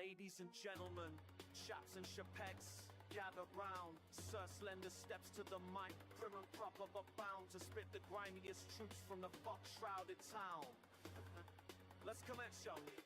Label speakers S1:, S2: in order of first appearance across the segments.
S1: Ladies and gentlemen, chaps and chapettes, gather round. Sir slender steps to the mic, prim and proper but bound to spit the grimiest truths from the fog-shrouded town. Let's commence, shall we?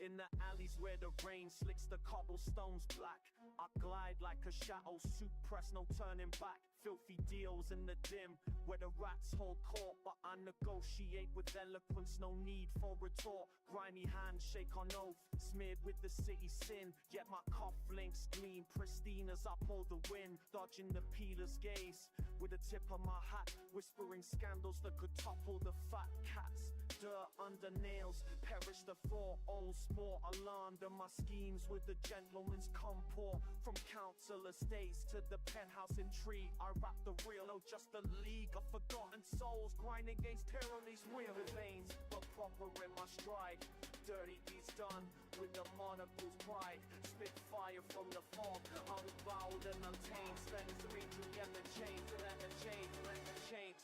S1: In the alleys where the rain slicks the cobblestones black, I glide like a chateau suit press, no turning back. Filthy deals in the dim, where the rats hold court, but I negotiate with eloquence, no need for retort. Grimy handshake on oath, smeared with the city sin, yet my cufflinks gleam pristine as I pull the wind, dodging the peeler's gaze with the tip of my hat, whispering scandals that could topple the fat cats. Dirt under nails, perish the four old sport, alarmed at my schemes with the gentleman's comport. From council estates to the penthouse intrigue, I rap the real, no just the league of forgotten souls, grind against tyranny's wheel veins, but proper in my stride. Dirty deeds done with the monocle's pride. Spit fire from the fog, unbowed and untamed. Spend 3 to get the chains, let the chains, let the chains.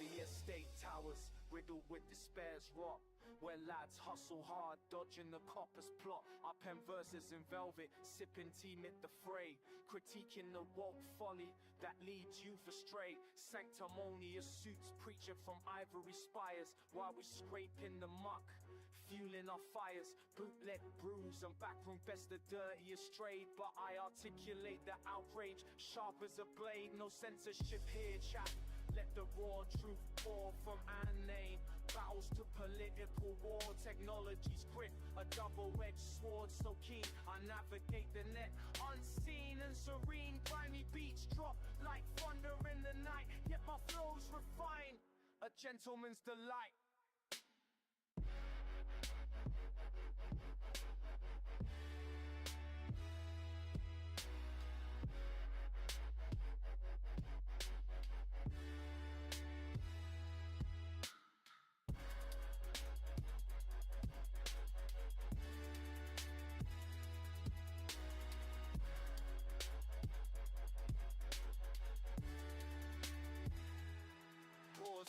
S1: The estate towers, riddled with despair's rot, where lads hustle hard, dodging the copper's plot. I pen verses in velvet, sipping tea mid the fray, critiquing the woke folly that leads youth astray. Sanctimonious suits preaching from ivory spires, while we scraping the muck, fueling our fires. Bootleg brews and backroom best the dirtiest trade, but I articulate the outrage sharp as a blade. No censorship here, chap. Let the raw truth pour from our name. Battles to political war, technology's grip, a double-edged sword so keen I navigate the net. Unseen and serene, grimy beats drop like thunder in the night, yet my flow's refined, a gentleman's delight.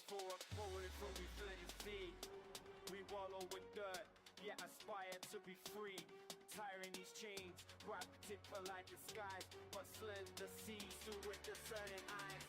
S1: For a quality from we flint feet. We wallow with dirt, yet aspire to be free. Tiring these chains, grab tip for like the skies, but slit the seas through with discerning eyes.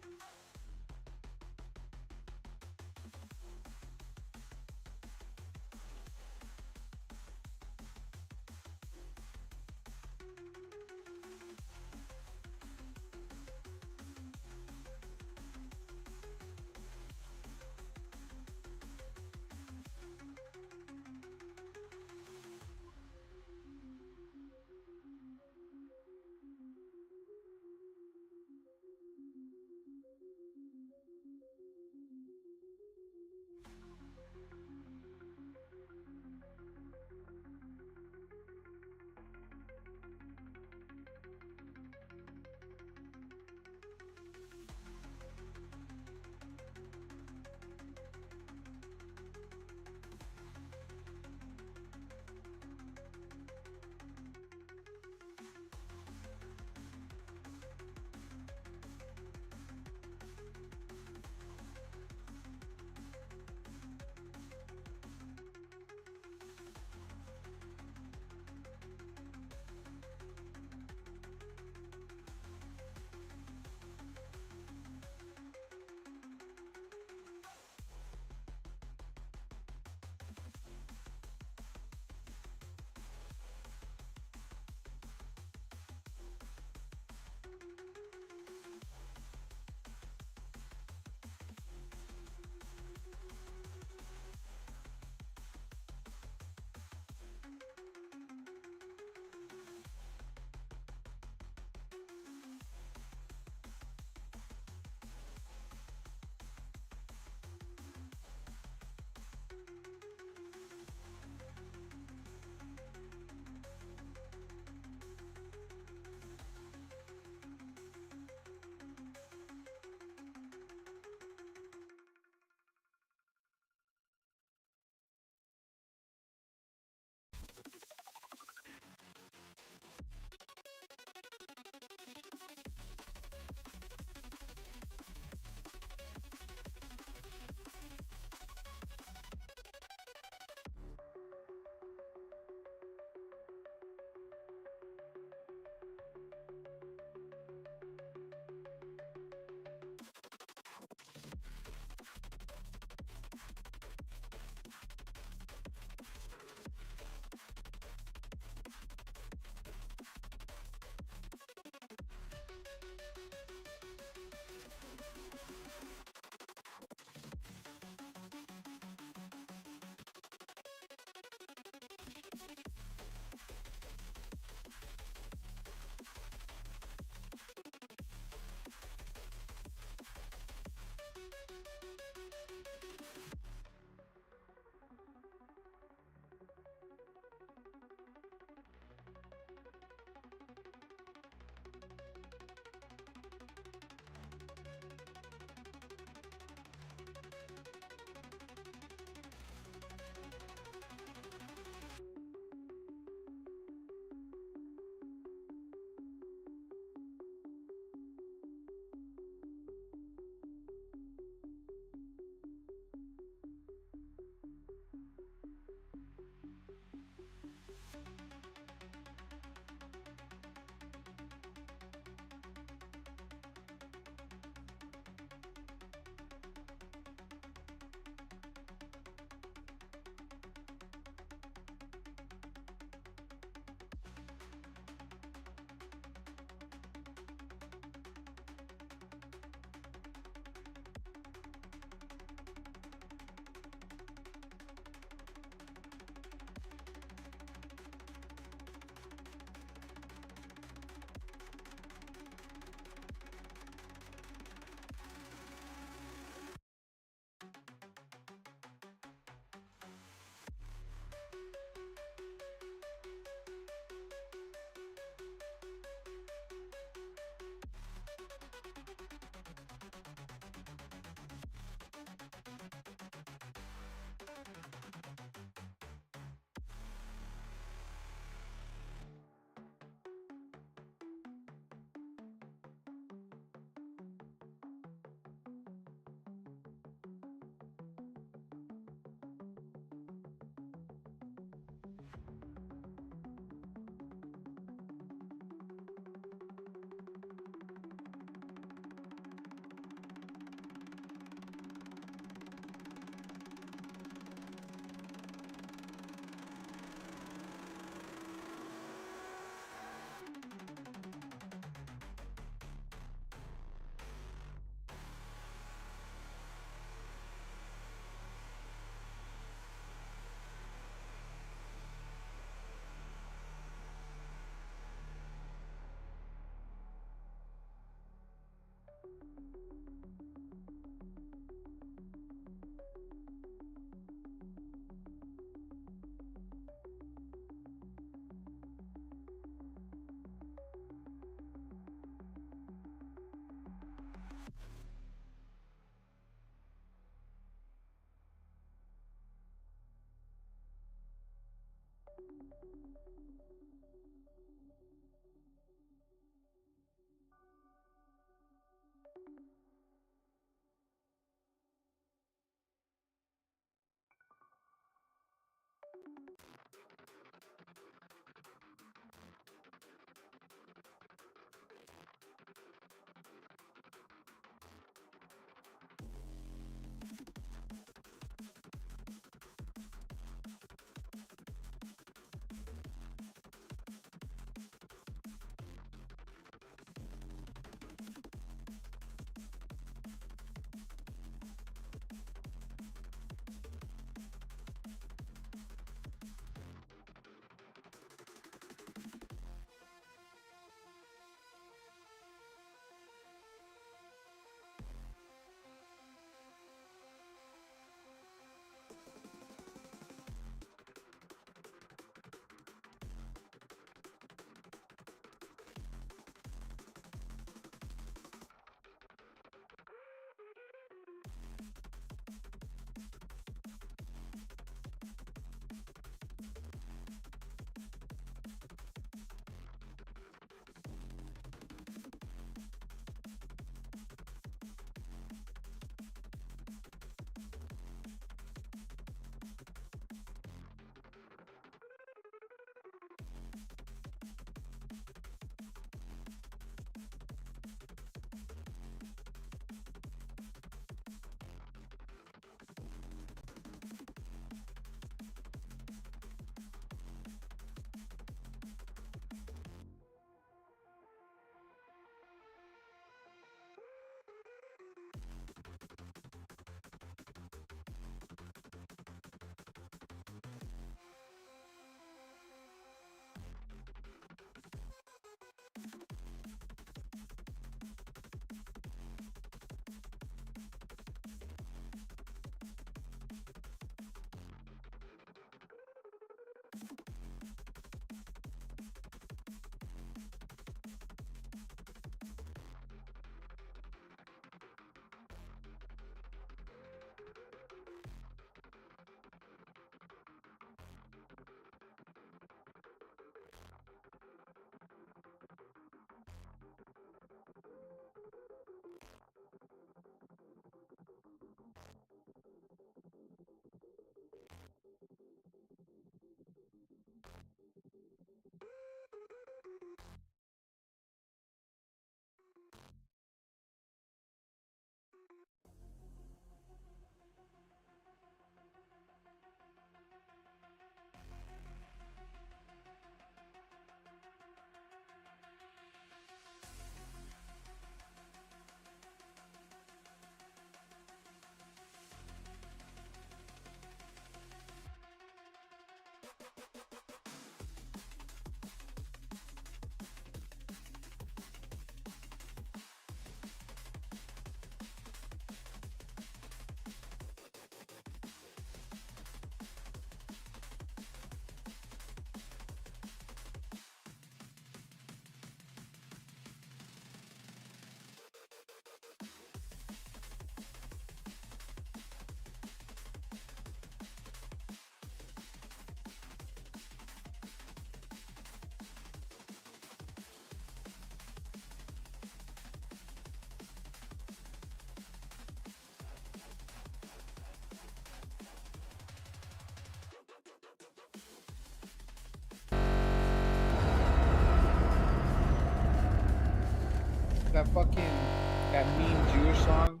S2: That fucking that meme Jewish song.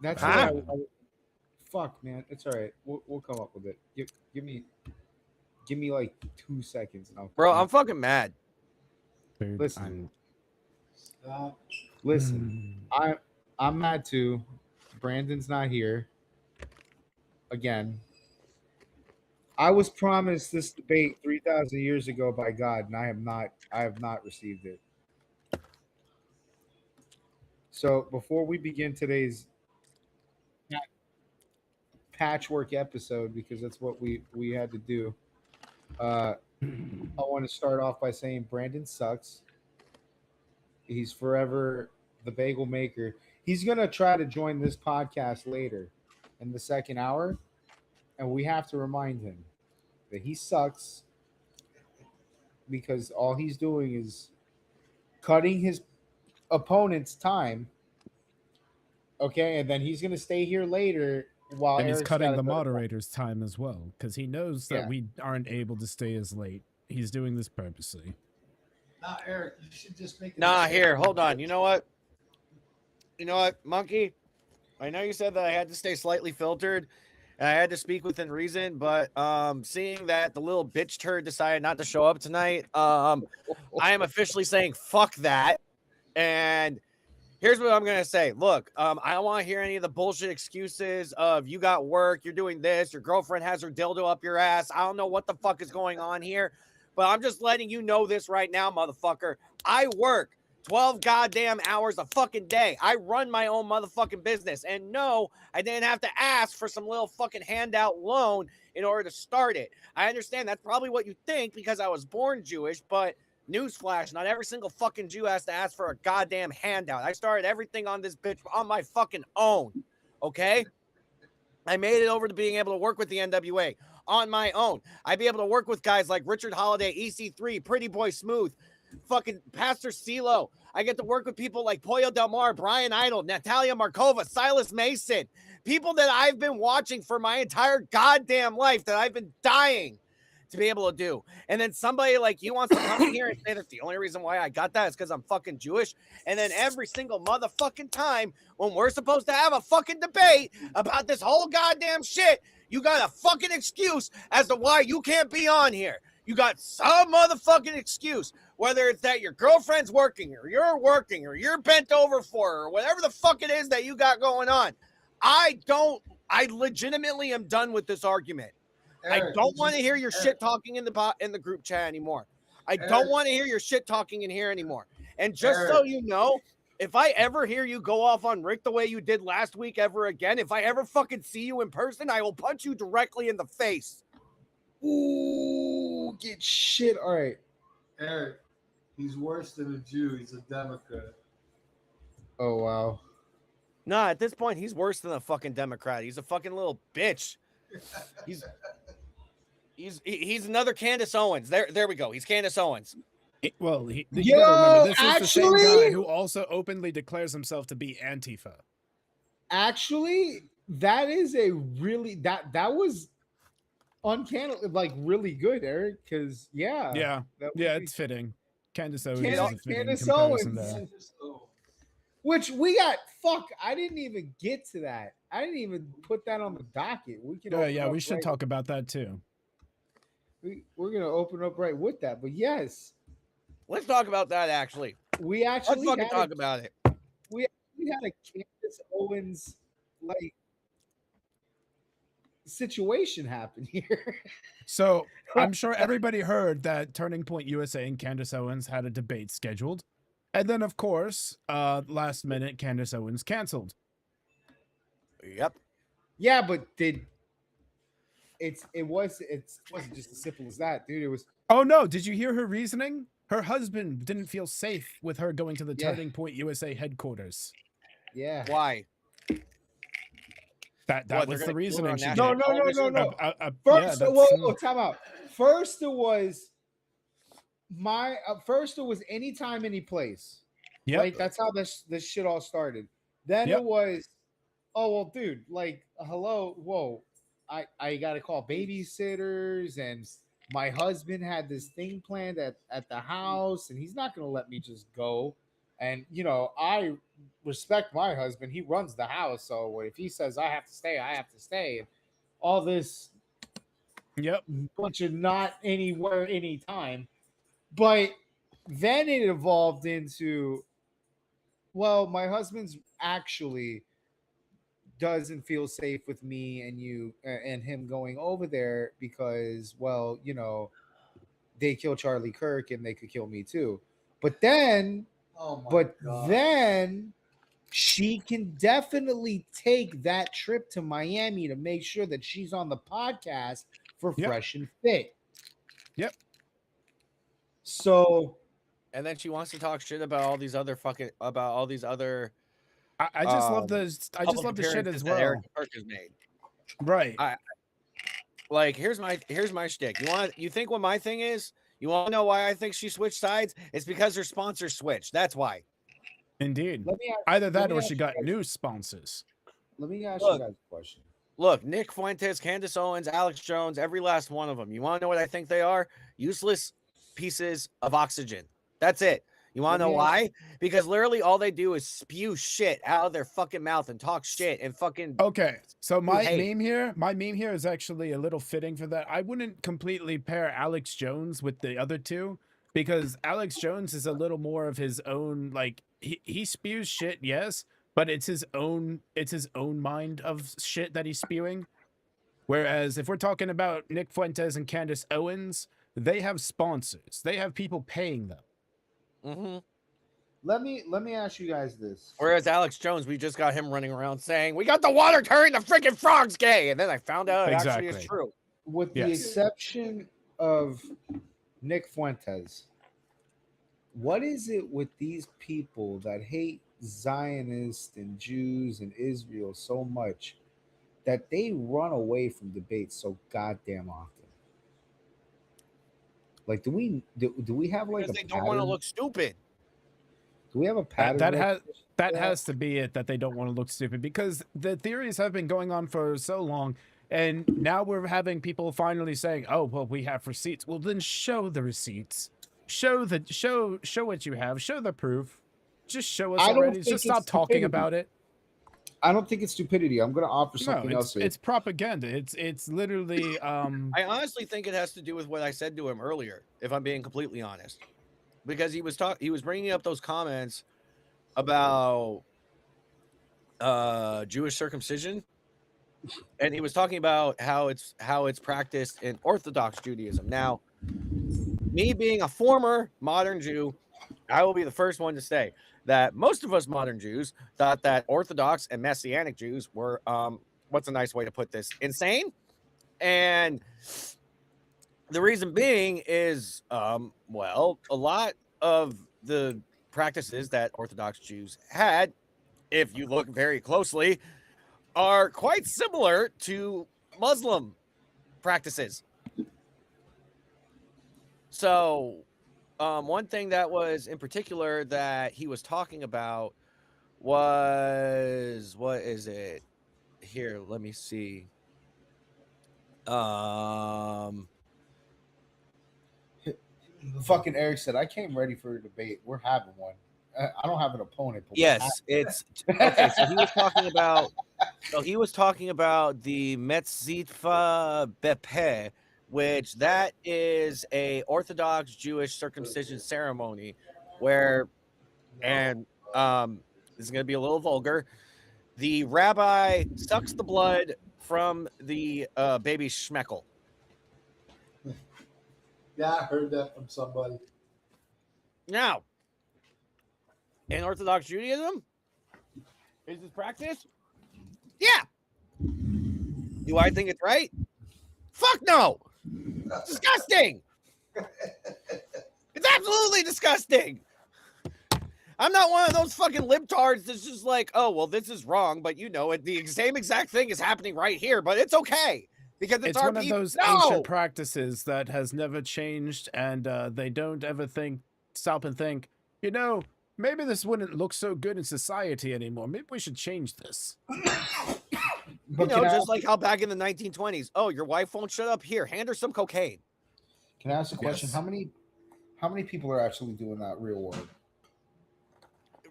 S2: That's what fuck, man. It's all right. We'll come up with it. Give me like 2 seconds, and I'll.
S3: Bro, I'm fucking mad.
S4: Dude,
S2: Listen. Listen. I'm mad too. Brandon's not here. Again. I was promised this debate 3,000 years ago by God, and I have not received it. So before we begin today's patchwork episode, because that's what we had to do, I want to start off by saying Brandon sucks. He's forever the bagel maker. He's gonna try to join this podcast later in the second hour, and we have to remind him that he sucks because all he's doing is cutting his opponent's time. Okay, and then he's gonna stay here later while
S3: And he's
S2: Eric's got
S3: cutting the
S2: another one.
S3: moderator's time as well, because he knows that
S2: Yeah.
S3: we aren't able to stay as late. He's doing this purposely.
S2: Nah, Eric, you should just make.
S4: Nah, here, hold on. You know what? Monkey? I know you said that I had to stay slightly filtered and I had to speak within reason, but seeing that the little bitch turd decided not to show up tonight, I am officially saying fuck that. And here's what I'm gonna say. Look, I don't want to hear any of the bullshit excuses of you got work, you're doing this, your girlfriend has her dildo up your ass. I don't know what the fuck is going on here, but I'm just letting you know this right now, motherfucker. I work 12 goddamn hours a fucking day. I run my own motherfucking business. And no, I didn't have to ask for some little fucking handout loan in order to start it. I understand that's probably what you think because I was born Jewish, but newsflash, not every single fucking Jew has to ask for a goddamn handout. I started everything on this bitch on my fucking own, okay? I made it over to being able to work with the NWA on my own. I'd be able to work with guys like Richard Holiday, EC3, Pretty Boy Smooth, fucking Pastor CeeLo. I get to work with people like Pollo Del Mar, Brian Idol, Natalia Markova, Silas Mason, people that I've been watching for my entire goddamn life that I've been dying to be able to do. And then somebody like you wants to come in here and say that the only reason why I got that is because I'm fucking Jewish. And then every single motherfucking time when we're supposed to have a fucking debate about this whole goddamn shit, you got a fucking excuse as to why you can't be on here. You got some motherfucking excuse, whether it's that your girlfriend's working or you're bent over for her or whatever the fuck it is that you got going on. I legitimately am done with this argument. Eric, I don't want to hear your shit talking in the group chat anymore. I don't want to hear your shit talking in here anymore. And just so you know, if I ever hear you go off on Rick the way you did last week ever again, if I ever fucking see you in person, I will punch you directly in the face.
S2: Ooh, get shit. All right. Eric, he's worse than a Jew. He's a Democrat. Oh, wow.
S4: Nah, at this point, he's worse than a fucking Democrat. He's a fucking little bitch. He's another Candace Owens. There we go. He's Candace Owens.
S3: You gotta remember, this is the same guy who also openly declares himself to be Antifa.
S2: Actually, that is a really that was uncanny, like really good, Eric. Because
S3: it's fitting. Candace Owens is a fitting
S2: Candace
S3: comparison
S2: Owens.
S3: there.
S2: Which we got. Fuck, I didn't even get to that. I didn't even put that on the docket. We can.
S3: We should talk about that too.
S2: We're gonna open up right with that, but yes,
S4: let's talk about that. Actually,
S2: let's
S4: fucking talk about it.
S2: We had a Candace Owens like situation happen here.
S3: So I'm sure everybody heard that Turning Point USA and Candace Owens had a debate scheduled, and then of course, last minute Candace Owens canceled.
S4: Yep.
S2: Yeah, but it wasn't just as simple as that, dude. It was.
S3: Oh no! Did you hear her reasoning? Her husband didn't feel safe with her going to the Turning Point USA headquarters.
S2: Yeah.
S4: Why?
S3: That was the reasoning.
S2: No. First, time out. First, it was anytime, any place.
S3: Yeah.
S2: Right? That's how this shit all started. Then it was, oh well, dude, like, hello, whoa. I got to call babysitters, and my husband had this thing planned at the house, and he's not going to let me just go. And, I respect my husband. He runs the house. So if he says I have to stay, I have to stay. And all this bunch of not anywhere, anytime. But then it evolved into, well, my husband's actually doesn't feel safe with me and you and him going over there because, well, they kill Charlie Kirk and they could kill me too. But then, then she can definitely take that trip to Miami to make sure that she's on the podcast for Fresh and Fit.
S3: Yep.
S2: So
S4: and then she wants to talk shit about all these other
S3: I just love
S4: um,
S3: I just love the shit
S4: appearances
S3: as
S4: that Eric
S3: well.
S4: Clark has made.
S3: Right.
S4: Like, here's my shtick. You think what my thing is? You want to know why I think she switched sides? It's because her sponsor switched. That's why.
S3: Indeed.
S2: Let me ask,
S3: Either
S2: let
S3: that
S2: me
S3: or
S2: ask
S3: she
S2: you
S3: got
S2: guys-
S3: new sponsors.
S2: Let me ask
S4: Look.
S2: you guys a question.
S4: Look, Nick Fuentes, Candace Owens, Alex Jones, every last one of them. You want to know what I think they are? Useless pieces of oxygen. That's it. You want to know why? Because literally all they do is spew shit out of their fucking mouth and talk shit and fucking.
S3: Okay, so my
S4: hate.
S3: meme here is actually a little fitting for that. I wouldn't completely pair Alex Jones with the other two because Alex Jones is a little more of his own, like he spews shit, yes, but it's his own mind of shit that he's spewing. Whereas if we're talking about Nick Fuentes and Candace Owens, they have sponsors. They have people paying them.
S4: Mm-hmm.
S2: Let me ask you guys this.
S4: Whereas Alex Jones, we just got him running around saying, "We got the water turning the freaking frogs gay," and then I found out it actually is
S3: Exactly.
S4: true.
S2: With the
S3: Yes.
S2: exception of Nick Fuentes, what is it with these people that hate Zionists and Jews and Israel so much that they run away from debates so goddamn often? Like, do we have like
S4: Because
S2: a
S4: they don't want to
S2: pattern?
S4: look stupid.
S2: Do we have a pattern?
S3: That has to be it, that they don't want to look stupid, because the theories have been going on for so long, and now we're having people finally saying, "Oh, well, we have receipts." Well, then show the receipts. Show what you have. Show the proof. Just show us
S2: I don't
S3: already.
S2: think
S3: Just stop
S2: it's
S3: talking
S2: stupidity.
S3: about it.
S2: I don't think it's stupidity. I'm going to offer
S3: No,
S2: something else here.
S3: it's propaganda. It's literally
S4: I honestly think it has to do with what I said to him earlier, if I'm being completely honest, because he was bringing up those comments about Jewish circumcision, and he was talking about how it's practiced in Orthodox Judaism. Now, me being a former modern Jew, I will be the first one to say that most of us modern Jews thought that Orthodox and Messianic Jews were what's a nice way to put this, insane. And the reason being is well, a lot of the practices that Orthodox Jews had, if you look very closely, are quite similar to Muslim practices. So one thing that was in particular that he was talking about was, what is it? Here, let me see.
S2: Fucking Eric said, I came ready for a debate. We're having one. I don't have an opponent. But
S4: Yes, it's okay. So he was talking about. So he was talking about the Metzitva Bepe, which that is a Orthodox Jewish circumcision ceremony, where, and this is going to be a little vulgar, the rabbi sucks the blood from the baby schmeckel.
S5: Yeah, I heard that from somebody.
S4: Now, in Orthodox Judaism, is this practice? Yeah. Do I think it's right? Fuck no. It's disgusting. It's absolutely disgusting. I'm not one of those fucking libtards that's just like, oh, well, this is wrong, but you know it. The same exact thing is happening right here, but it's okay because it's our
S3: one of
S4: people.
S3: those
S4: No!
S3: ancient practices that has never changed, and they don't ever stop and think, you know, maybe this wouldn't look so good in society anymore. Maybe we should change this.
S2: But
S4: You know, just like how back in the 1920s, oh, your wife won't shut up. Here, hand her some cocaine.
S2: Can I ask a question?
S3: Yes.
S2: How many people are actually doing that real world?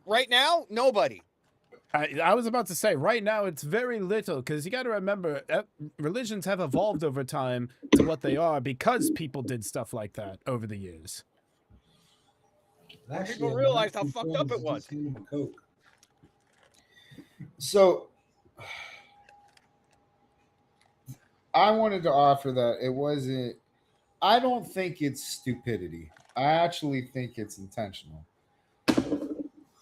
S4: Right now, nobody.
S3: I was about to say, right now, it's very little, because you got to remember, religions have evolved over time to what they are because people did stuff like that over the years.
S5: Actually,
S4: People realized how fucked up it was.
S5: Coke.
S2: So I wanted to offer that it wasn't. I don't think it's stupidity. I actually think it's intentional.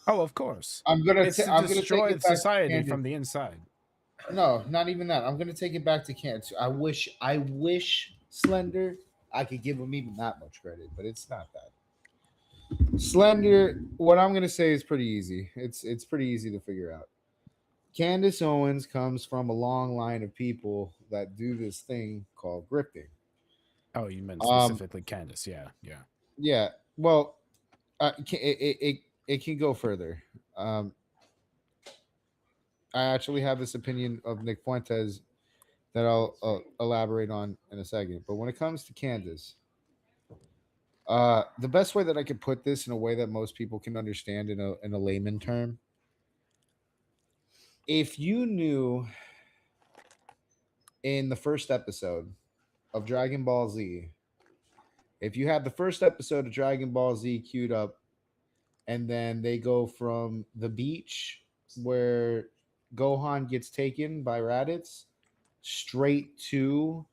S3: Oh, of course.
S2: I'm gonna
S3: It's to
S2: I'm gonna take
S3: destroy
S2: it back to
S3: society
S2: Candace.
S3: from the inside.
S2: No, not even that. I'm gonna take it back to Candace. I wish Slender I could give him even that much credit, but it's not that. Slender. What I'm gonna say is pretty easy. It's pretty easy to figure out. Candace Owens comes from a long line of people that do this thing called grifting.
S3: Oh, you meant
S2: Um,
S3: specifically Candace. Yeah, yeah.
S2: yeah. Well, it can go further. Um, I actually have this opinion of Nick Fuentes that I'll elaborate on in a second. But when it comes to Candace, the best way that I could put this in a way that most people can understand in a layman term, if you knew in the first episode of Dragon Ball Z, if you had the first episode of Dragon Ball Z queued up, and then they go from the beach where Gohan gets taken by Raditz straight to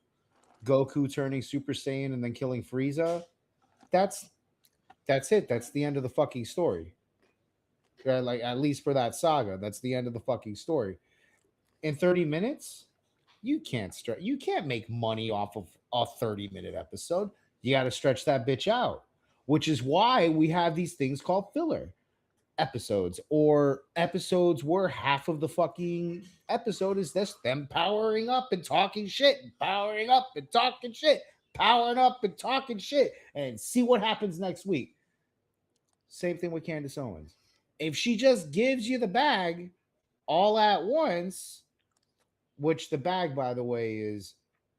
S2: Goku turning Super Saiyan and then killing Frieza, that's that's it. That's the end of the fucking story. Like at least for that saga, that's the end of the fucking story. In 30 minutes, you can't make money off of a 30-minute episode. You got to stretch that bitch out, which is why we have these things called filler episodes, or episodes where half of the fucking episode is just them powering up and talking shit, powering up and talking shit, powering up and talking shit, and see what happens next week. Same thing with Candace Owens. If she just gives you the bag all at once, which the bag, by the way, is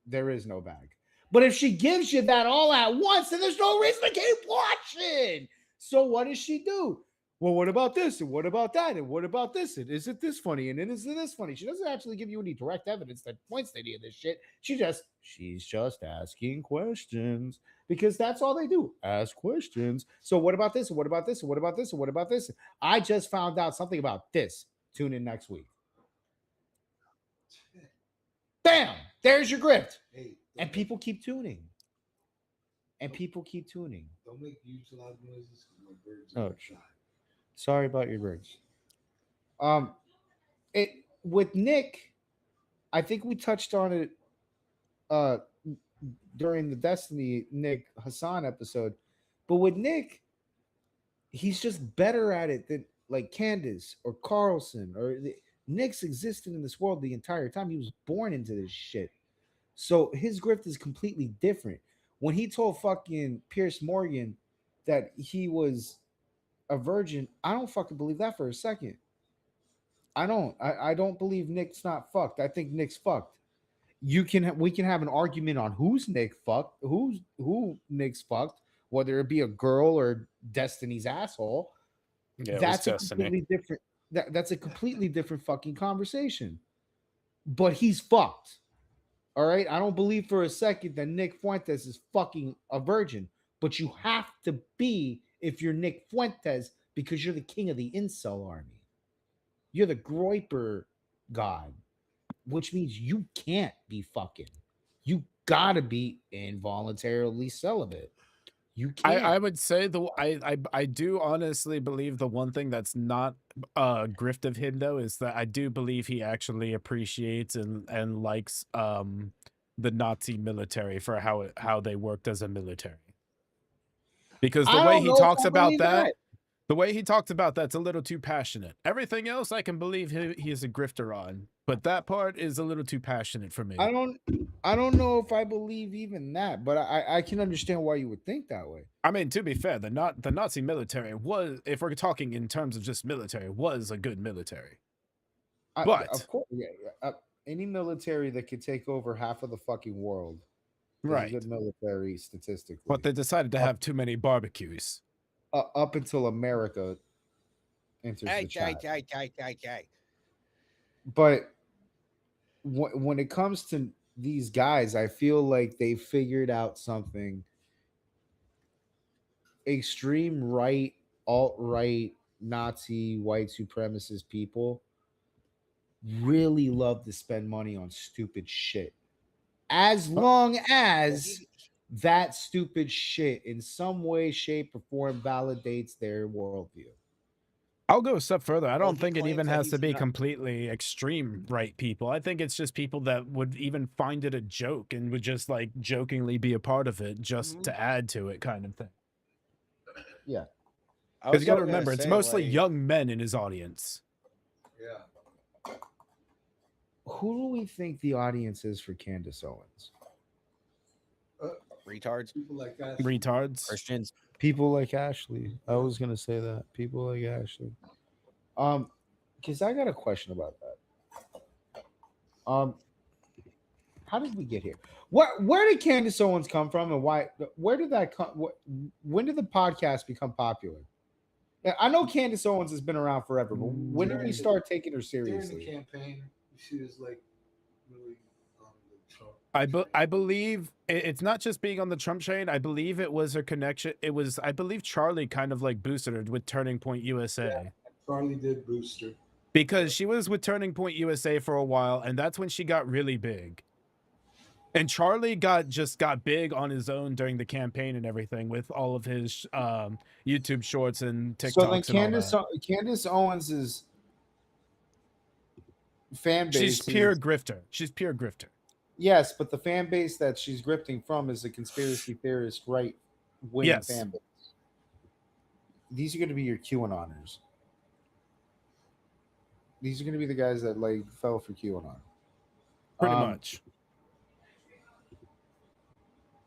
S2: there is no bag. But if she gives you that all at once, then there's no reason to keep watching. So what does she do? Well, what about this? And what about that? And what about this? And isn't this funny? And isn't this funny? She doesn't actually give you any direct evidence that points to any of this shit. She's just asking questions because that's all they do. Ask questions. So what about this? And what about this? And what about this? And what about this? I just found out something about this. Tune in next week. Bam! There's your grift.
S5: Hey,
S2: And people keep tuning. And people keep tuning.
S5: don't make huge loud noises because my birds
S2: Oh,
S5: are shy.
S2: Sorry about your birds. It with Nick, I think we touched on it uh during the Destiny Nick Hassan episode. But with Nick, he's just better at it than like Candace or Carlson Nick's existed in this world the entire time. He was born into this shit. So his grift is completely different. When he told fucking Pierce Morgan that he was a virgin, I don't fucking believe that for a second. I don't. I don't believe Nick's not fucked. I think Nick's fucked. We can have an argument on who's Nick fucked, who Nick's fucked, whether it be a girl or Destiny's asshole.
S3: Yeah, it was
S2: That's a
S3: Destiny.
S2: completely different. That's a completely different fucking conversation. But he's fucked. All right. I don't believe for a second that Nick Fuentes is fucking a virgin, but you have to be if you're Nick Fuentes because you're the king of the incel army. You're the Groiper god, which means you can't be fucking. You gotta be involuntarily celibate. You can't.
S3: I would say I do honestly believe the one thing that's not grift of him though is that I do believe he actually appreciates and likes the Nazi military for how they worked as a military. Because the
S2: I
S3: way
S2: don't
S3: he
S2: know if
S3: talks
S2: I
S3: about
S2: believe
S3: that, the way he talked about that's a little too passionate. Everything else I can believe he is a grifter on, but that part is a little too passionate for me.
S2: I don't know if I believe even that, but I can understand why you would think that way.
S3: I mean, to be fair, the Nazi military was, if we're talking in terms of just military, was a good military. But
S2: of course, any military that could take over half of the fucking world, is
S3: right,
S2: a good military statistically.
S3: but they decided to have too many barbecues.
S2: Up until America enters the chat. But when it comes to these guys, I feel like they figured out something. Extreme right, alt right, Nazi, white supremacist people really love to spend money on stupid shit. As long as that stupid shit in some way, shape, or form validates their worldview.
S3: I'll go a step further. I don't
S4: he
S3: think it
S4: claims
S3: even
S4: that
S3: has
S4: he's
S3: to be
S4: not-
S3: completely extreme right people. I think it's just people that would even find it a joke and would just like jokingly be a part of it just to add to it, kind of thing.
S2: Yeah.
S4: I
S3: Because
S4: was
S3: you got to
S4: so gonna
S3: remember, it's
S4: say,
S3: mostly
S4: like,
S3: young men in his audience.
S5: Yeah.
S2: Who do we think the audience is for Candace Owens?
S4: retards,
S5: People like that.
S3: Retards.
S4: Christians.
S2: People like Ashley. I was gonna say that. People like Ashley. Because I got a question about that. How did we get here? Where did Candace Owens come from, and why? Where did that come? When did the podcast become popular? Yeah, I know Candace Owens has been around forever, but when did we start taking her
S5: During the
S2: seriously?
S5: campaign, she was like really on the Trump.
S3: I believe it's not just being on the Trump train. I believe it was her connection. It was, I believe Charlie kind of like boosted her with Turning Point USA.
S5: Charlie did boost her.
S3: Because she was with Turning Point USA for a while, and that's when she got really big. And Charlie got big on his own during the campaign and everything with all of his YouTube shorts and TikToks
S2: So then
S3: and all that.
S2: Candace Owens's fan base.
S3: She's pure grifter. She's pure grifter.
S2: Yes, but the fan base that she's grifting from is a conspiracy theorist right wing
S3: Yes.
S2: fan base. These are going to be your QAnoners. These are going to be the guys that like fell for QAnon.
S3: Pretty much.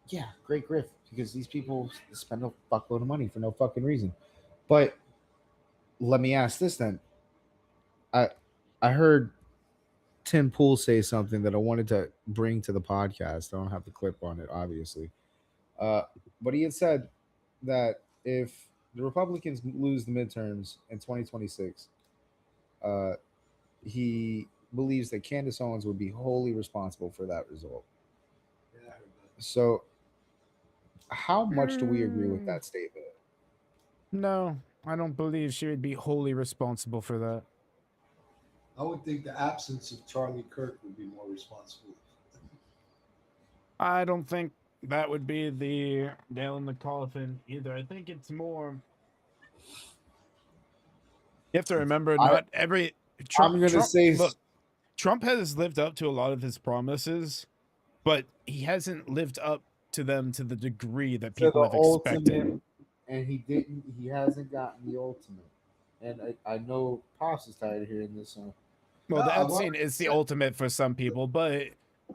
S2: Yeah, great grift because these people spend a fuckload of money for no fucking reason. But let me ask this then. I heard Tim Pool say something that I wanted to bring to the podcast. I don't have the clip on it, obviously. But he had said that if the Republicans lose the midterms in 2026, he believes that Candace Owens would be wholly responsible for that result.
S5: Yeah, I heard that.
S2: So, how much do we agree with that statement?
S3: No, I don't believe she would be wholly responsible for that.
S5: I would think the absence of Charlie Kirk would be more responsible.
S3: I don't think that would be the nail in the coffin either. I think it's more. You have to remember, not every.
S2: I'm going to say.
S3: Look, Trump has lived up to a lot of his promises, but he hasn't lived up to them to the degree that people have expected.
S2: And he didn't. He hasn't gotten the ultimate. And I know Pops is tired of hearing this.
S3: Well, the
S5: No,
S3: Epstein is the ultimate for some people, but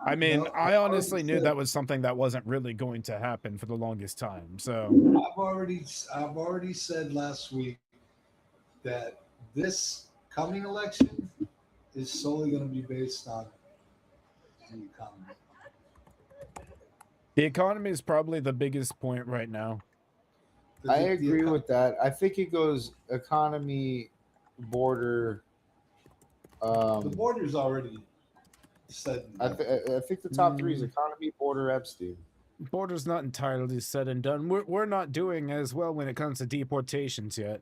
S3: I mean,
S5: No,
S3: I honestly knew
S5: said-
S3: that was something that wasn't really going to happen for the longest time. So
S5: I've already said last week that this coming election is solely going to be based on the economy.
S3: the economy is probably the biggest point right now.
S2: I agree with that. I think it goes economy, border.
S5: The border's already said.
S2: I think the top three is economy, border, Epstein.
S3: Border's not entirely said and done. We're not doing as well when it comes to deportations yet.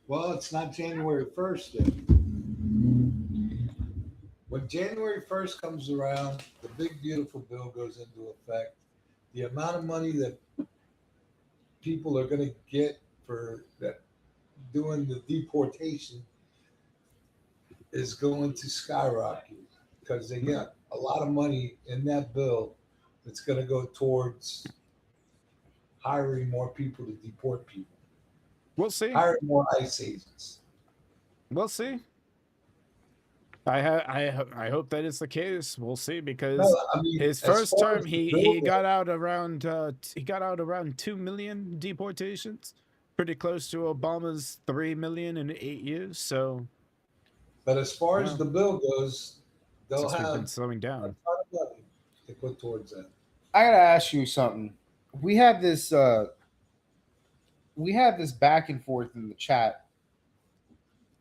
S5: Well, it's not January 1st yet. When January 1st comes around, the big beautiful bill goes into effect. The amount of money that people are going to get for that doing the deportation is going to skyrocket because they got a lot of money in that bill that's going to go towards hiring more people to deport people,
S3: We'll see.
S5: hiring more ICE agents.
S3: We'll see. I hope that is the case. We'll see, because
S5: No, I mean,
S3: his
S5: as
S3: first
S5: far
S3: term
S5: as the
S3: he
S5: bill
S3: got
S5: goes,
S3: out around 2 million deportations, pretty close to Obama's 3 million in 8 years. So
S5: but as far as
S3: Yeah.
S5: the bill goes, they'll
S3: since we've
S5: have
S3: been slowing
S5: a
S3: down.
S5: ton of money to put towards that.
S2: I gotta ask you something. We had this back and forth in the chat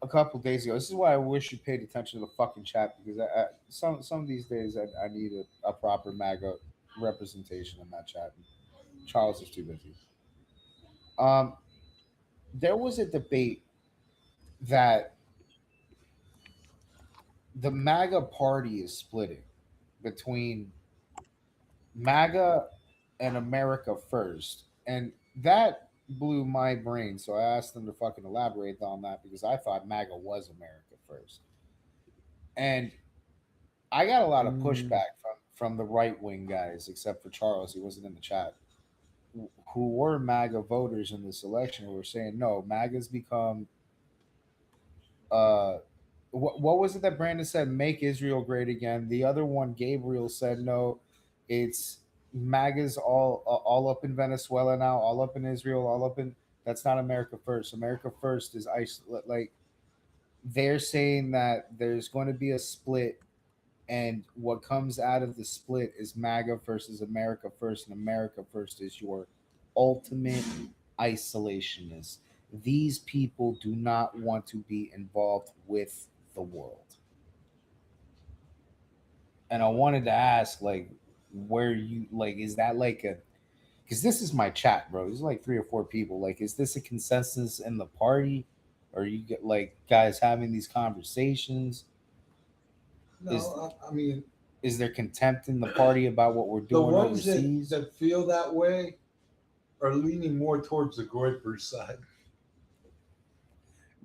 S2: a couple days ago. This is why I wish you paid attention to the fucking chat, because some of these days I need a proper MAGA representation in that chat. Charles is too busy. There was a debate that the MAGA party is splitting between MAGA and America First, and that blew my brain. So I asked them to fucking elaborate on that, because I thought MAGA was America First, and I got a lot of pushback from the right wing guys, except for Charles. He wasn't in the chat. who were MAGA voters in this election who were saying no, MAGA's become what was it that Brandon said? Make Israel great again. The other one, Gabriel said no, it's MAGA's all up in Venezuela now, all up in Israel, all up in. That's not America first. America first is like they're saying that there's going to be a split, and what comes out of the split is MAGA versus America first, and America first is your ultimate isolationist. These people do not want to be involved with the world. And I wanted to ask, like, where you like, is that like a, because this is my chat, bro. There's like 3 or 4 people. Like, is this a consensus in the party? Or you get like guys having these conversations?
S5: No, I mean,
S2: Is there contempt in the party about what we're
S5: the
S2: doing
S5: ones
S2: overseas?
S5: that feel that way are leaning more towards the Groyper side.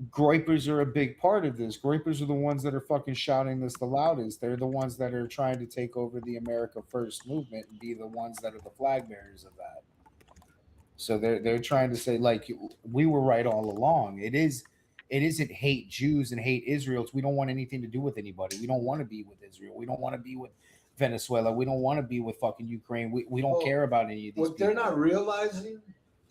S2: Groypers are a big part of this. Groypers are the ones that are fucking shouting this the loudest. They're the ones that are trying to take over the America First movement and be the ones that are the flag bearers of that. So they're trying to say, like, we were right all along. It isn't hate Jews and hate Israel. We don't want anything to do with anybody. We don't want to be with Israel. We don't want to be with Venezuela. We don't want to be with fucking Ukraine. We don't care about any of these
S5: What they're
S2: people.
S5: not realizing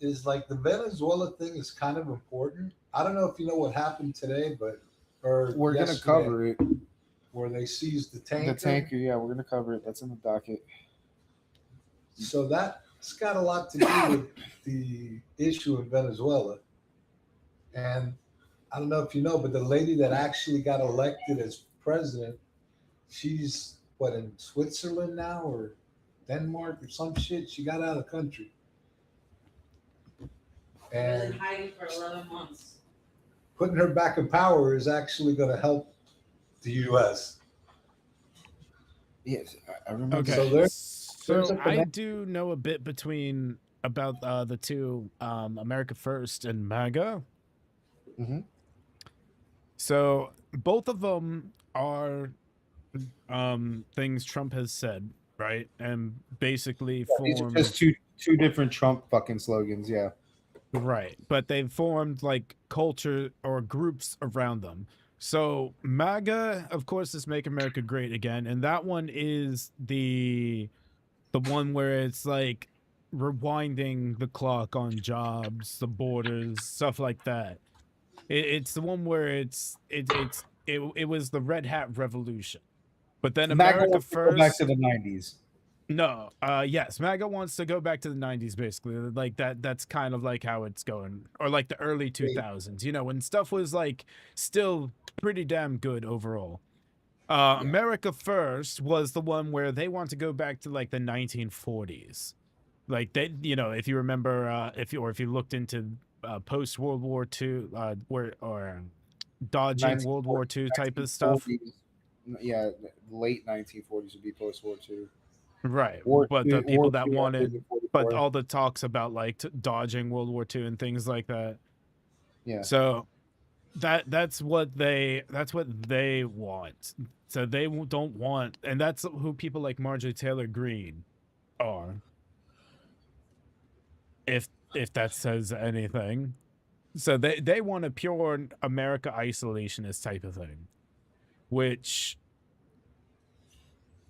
S5: is like the Venezuela thing is kind of important. I don't know if you know what happened today, but
S2: We're gonna cover it.
S5: where they seized the tanker.
S2: The tanker, yeah, we're gonna cover it. That's in the docket.
S5: So that's got a lot to do with the issue in Venezuela. And I don't know if you know, but the lady that actually got elected as president, she's what, in Switzerland now or Denmark or some shit. She got out of the country.
S6: I've been
S5: And
S6: hiding for 11 months.
S5: putting her back in power is actually going to help the U.S.
S2: Yes, I remember.
S3: Okay.
S5: So there's a
S3: I
S5: connect-
S3: do know a bit about the two, America First and MAGA.
S2: Mhm.
S3: So both of them are things Trump has said, right? And basically
S2: These are
S3: formed
S2: just two different Trump fucking slogans. Yeah.
S3: right, but they've formed like culture or groups around them. So MAGA, of course, is Make America Great Again, and that one is the one where it's like rewinding the clock on jobs, the borders, stuff like that. It's the one where it was the Red Hat Revolution, but then
S2: MAGA
S3: America
S2: wants to go back
S3: First.
S2: to the 90s.
S3: No, yes, MAGA wants to go back to the 90s, basically. Like that's kind of like how it's going, or like the early 2000s, when stuff was like still pretty damn good overall. America First was the one where they want to go back to like the 1940s. Like they, if you remember, if you looked into post World War II, dodging World War II type of stuff.
S2: 1940s. Yeah, late 1940s would be post War II.
S3: Right,
S2: War
S3: but
S2: II-
S3: the people
S2: War
S3: that
S2: II
S3: wanted,
S2: ended in 44.
S3: but all the talks about like dodging World War II and things like that.
S2: Yeah.
S3: So that's what they want. So they don't want, and that's who people like Marjorie Taylor Greene are. If that says anything, so they want a pure America isolationist type of thing, which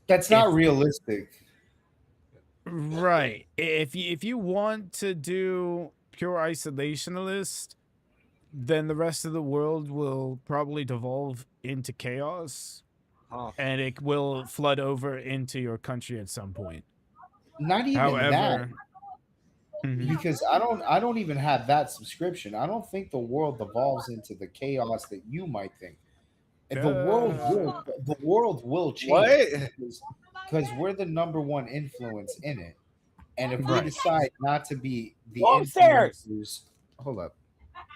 S2: That's not realistic.
S3: right. If you want to do pure isolationist, then the rest of the world will probably devolve into chaos, and it will flood over into your country at some point.
S2: Not even
S3: However,
S2: that, because I don't even have that subscription. I don't think the world devolves into the chaos that you might think. The world will change.
S4: What?
S2: Because we're the number one influence in it. And if we
S3: Right.
S2: decide not to be the
S4: Go upstairs.
S2: influencers, hold up.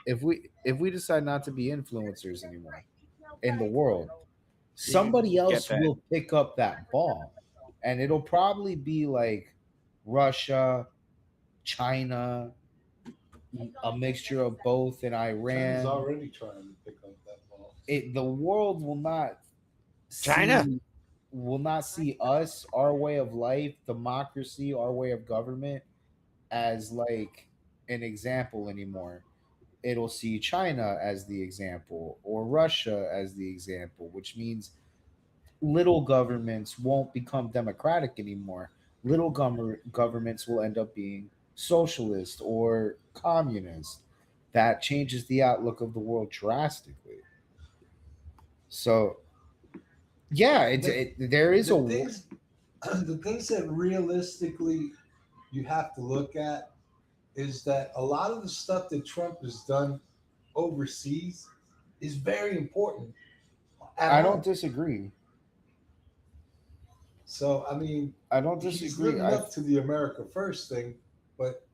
S2: If we decide not to be influencers anymore in the world, somebody else
S4: that.
S2: will pick up that ball. And it'll probably be like Russia, China, a mixture of both, in
S5: China's
S2: Iran.
S5: already trying to pick up that ball.
S2: The world will not
S4: China
S2: will not see us, our way of life, democracy, our way of government as like an example anymore. It'll see China as the example or Russia as the example, which means little governments won't become democratic anymore. Little governments will end up being socialist or communist. That changes the outlook of the world drastically. So, yeah, there is
S5: The things, the things that realistically you have to look at is that a lot of the stuff that Trump has done overseas is very important at
S2: I don't
S5: home.
S2: disagree.
S5: So I mean,
S2: I don't
S5: he's
S2: disagree.
S5: living up to the America First thing, but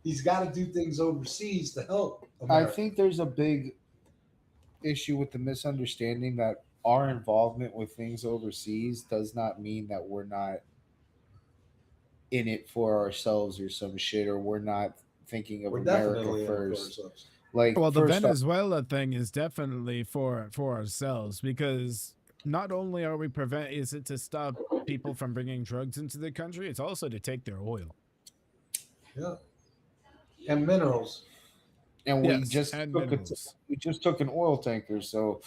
S5: he's got to do things overseas to help
S2: I
S5: America.
S2: think there's a big issue with the misunderstanding that our involvement with things overseas does not mean that we're not in it for ourselves or some shit, or we're not thinking of
S5: We're
S2: America
S5: definitely in it for
S2: first.
S5: ourselves.
S2: Like,
S3: Well, the
S2: first off,
S3: Venezuela thing is definitely for ourselves, because not only are we is it to stop people from bringing drugs into the country, it's also to take their oil.
S5: Yeah, and minerals.
S2: and
S3: Yes, and minerals.
S2: we just took an oil tanker, so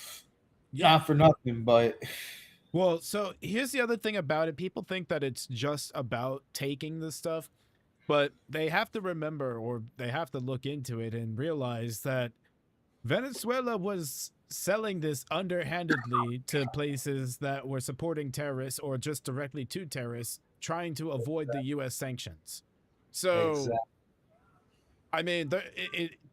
S3: Yeah.
S2: not for nothing, but
S3: Well, so here's the other thing about it. People think that it's just about taking the stuff, but they have to remember, or they have to look into it and realize that Venezuela was selling this underhandedly to places that were supporting terrorists or just directly to terrorists trying to avoid the U.S. sanctions. So,
S5: Exactly.
S3: I mean,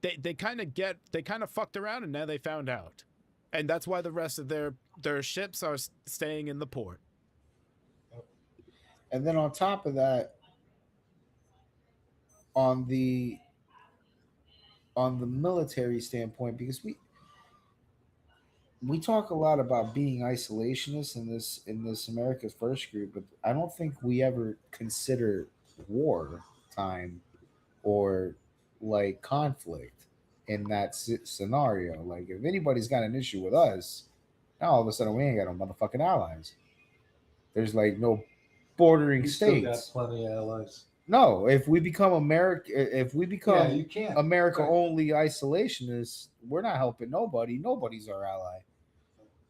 S3: they kind of fucked around, and now they found out. And that's why the rest of their ships are staying in the port.
S2: and then on top of that, on the military standpoint, because we talk a lot about being isolationist in this America's First group, but I don't think we ever consider war time or like conflict in that scenario. Like, if anybody's got an issue with us, now all of a sudden we ain't got no motherfucking allies. There's like no bordering
S5: We still got
S2: states.
S5: plenty of allies.
S2: No, if we become if we
S5: Yeah,
S2: become
S5: you can't.
S2: America
S5: Right.
S2: only isolationists, we're not helping nobody. Nobody's our ally.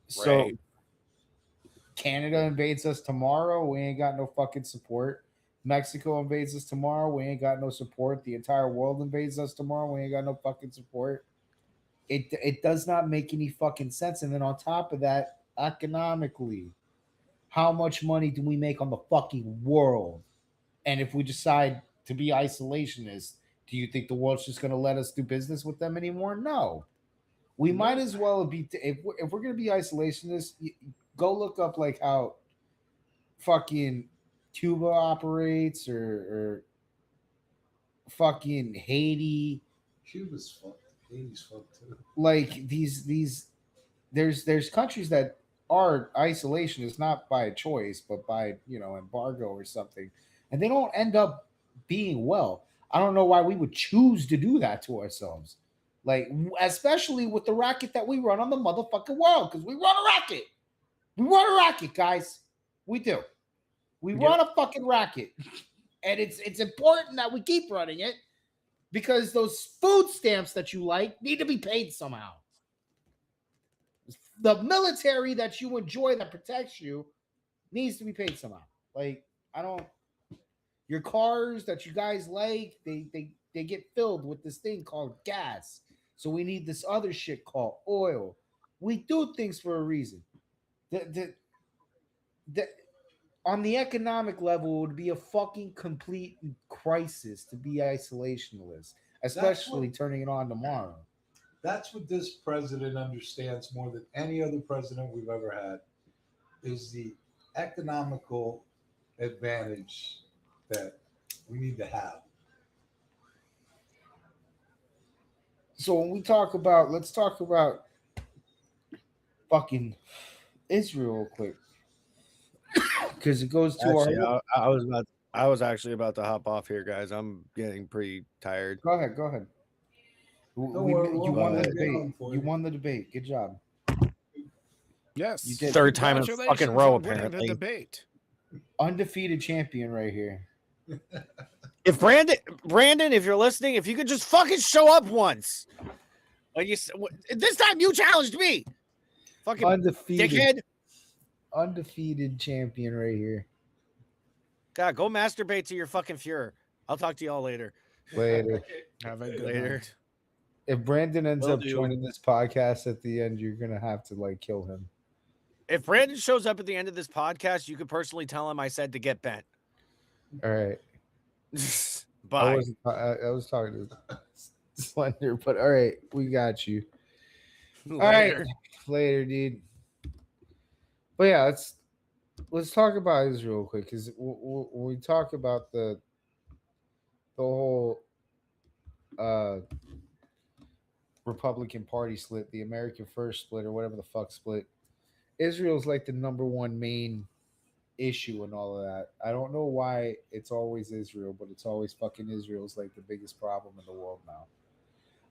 S2: So
S4: Right.
S2: Canada invades us tomorrow, we ain't got no fucking support. Mexico invades us tomorrow, we ain't got no support. The entire world invades us tomorrow, we ain't got no fucking support. It does not make any fucking sense. And then on top of that, economically, how much money do we make on the fucking world? And if we decide to be isolationists, do you think the world's just going to let us do business with them anymore? No. We might as well be, if we're going to be isolationists, go look up like how fucking Cuba operates, or fucking Haiti.
S5: Cuba's fucked. Haiti's fucked too.
S2: Like, these there's countries that are isolationists, not by choice but by embargo or something, and they don't end up being well. I don't know why we would choose to do that to ourselves, like, especially with the racket that we run on the motherfucking world, because we run a racket. We run a racket, guys. We do. We run a fucking racket, and it's important that we keep running it, because those food stamps that you like need to be paid somehow. The military that you enjoy, that protects you, needs to be paid somehow. Like, I don't. Your cars that you guys like, they get filled with this thing called gas. So we need this other shit called oil. We do things for a reason. The on the economic level, it would be a fucking complete crisis to be isolationist, especially turning it on tomorrow.
S5: That's what this president understands more than any other president we've ever had, is the economical advantage that we need to have.
S2: So when let's talk about fucking Israel real quick, because it goes to
S4: Actually,
S2: our.
S4: I was actually about to hop off here, guys. I'm getting pretty tired.
S2: Go ahead. You won the debate. You won the debate. Good job.
S3: Yes,
S2: You did.
S4: Third time in a
S3: Congratulations
S4: fucking row,
S3: on winning
S4: apparently.
S3: the debate.
S2: Undefeated champion right here.
S4: If Brandon, if you're listening, if you could just fucking show up once. Like this time you challenged me. Fucking
S2: Undefeated,
S4: dickhead.
S2: champion right here.
S4: God, go masturbate to your fucking Fuhrer. I'll talk to y'all later.
S2: Later.
S3: Have a good
S4: Later.
S3: night.
S2: If Brandon ends
S4: Will
S2: up
S4: do.
S2: joining this podcast at the end, you're gonna have to like kill him.
S4: If Brandon shows up at the end of this podcast, you could personally tell him I said to get bent.
S2: All right.
S4: Bye.
S2: I was talking to Slender, but all right, we got you.
S4: Later.
S2: All right, later, dude. But yeah, let's talk about Israel real quick, because when we talk about the whole Republican Party split, the American First split, or whatever the fuck split, Israel's like the number one main issue and all of that. I don't know why it's always Israel, but it's always fucking Israel's like the biggest problem in the world now.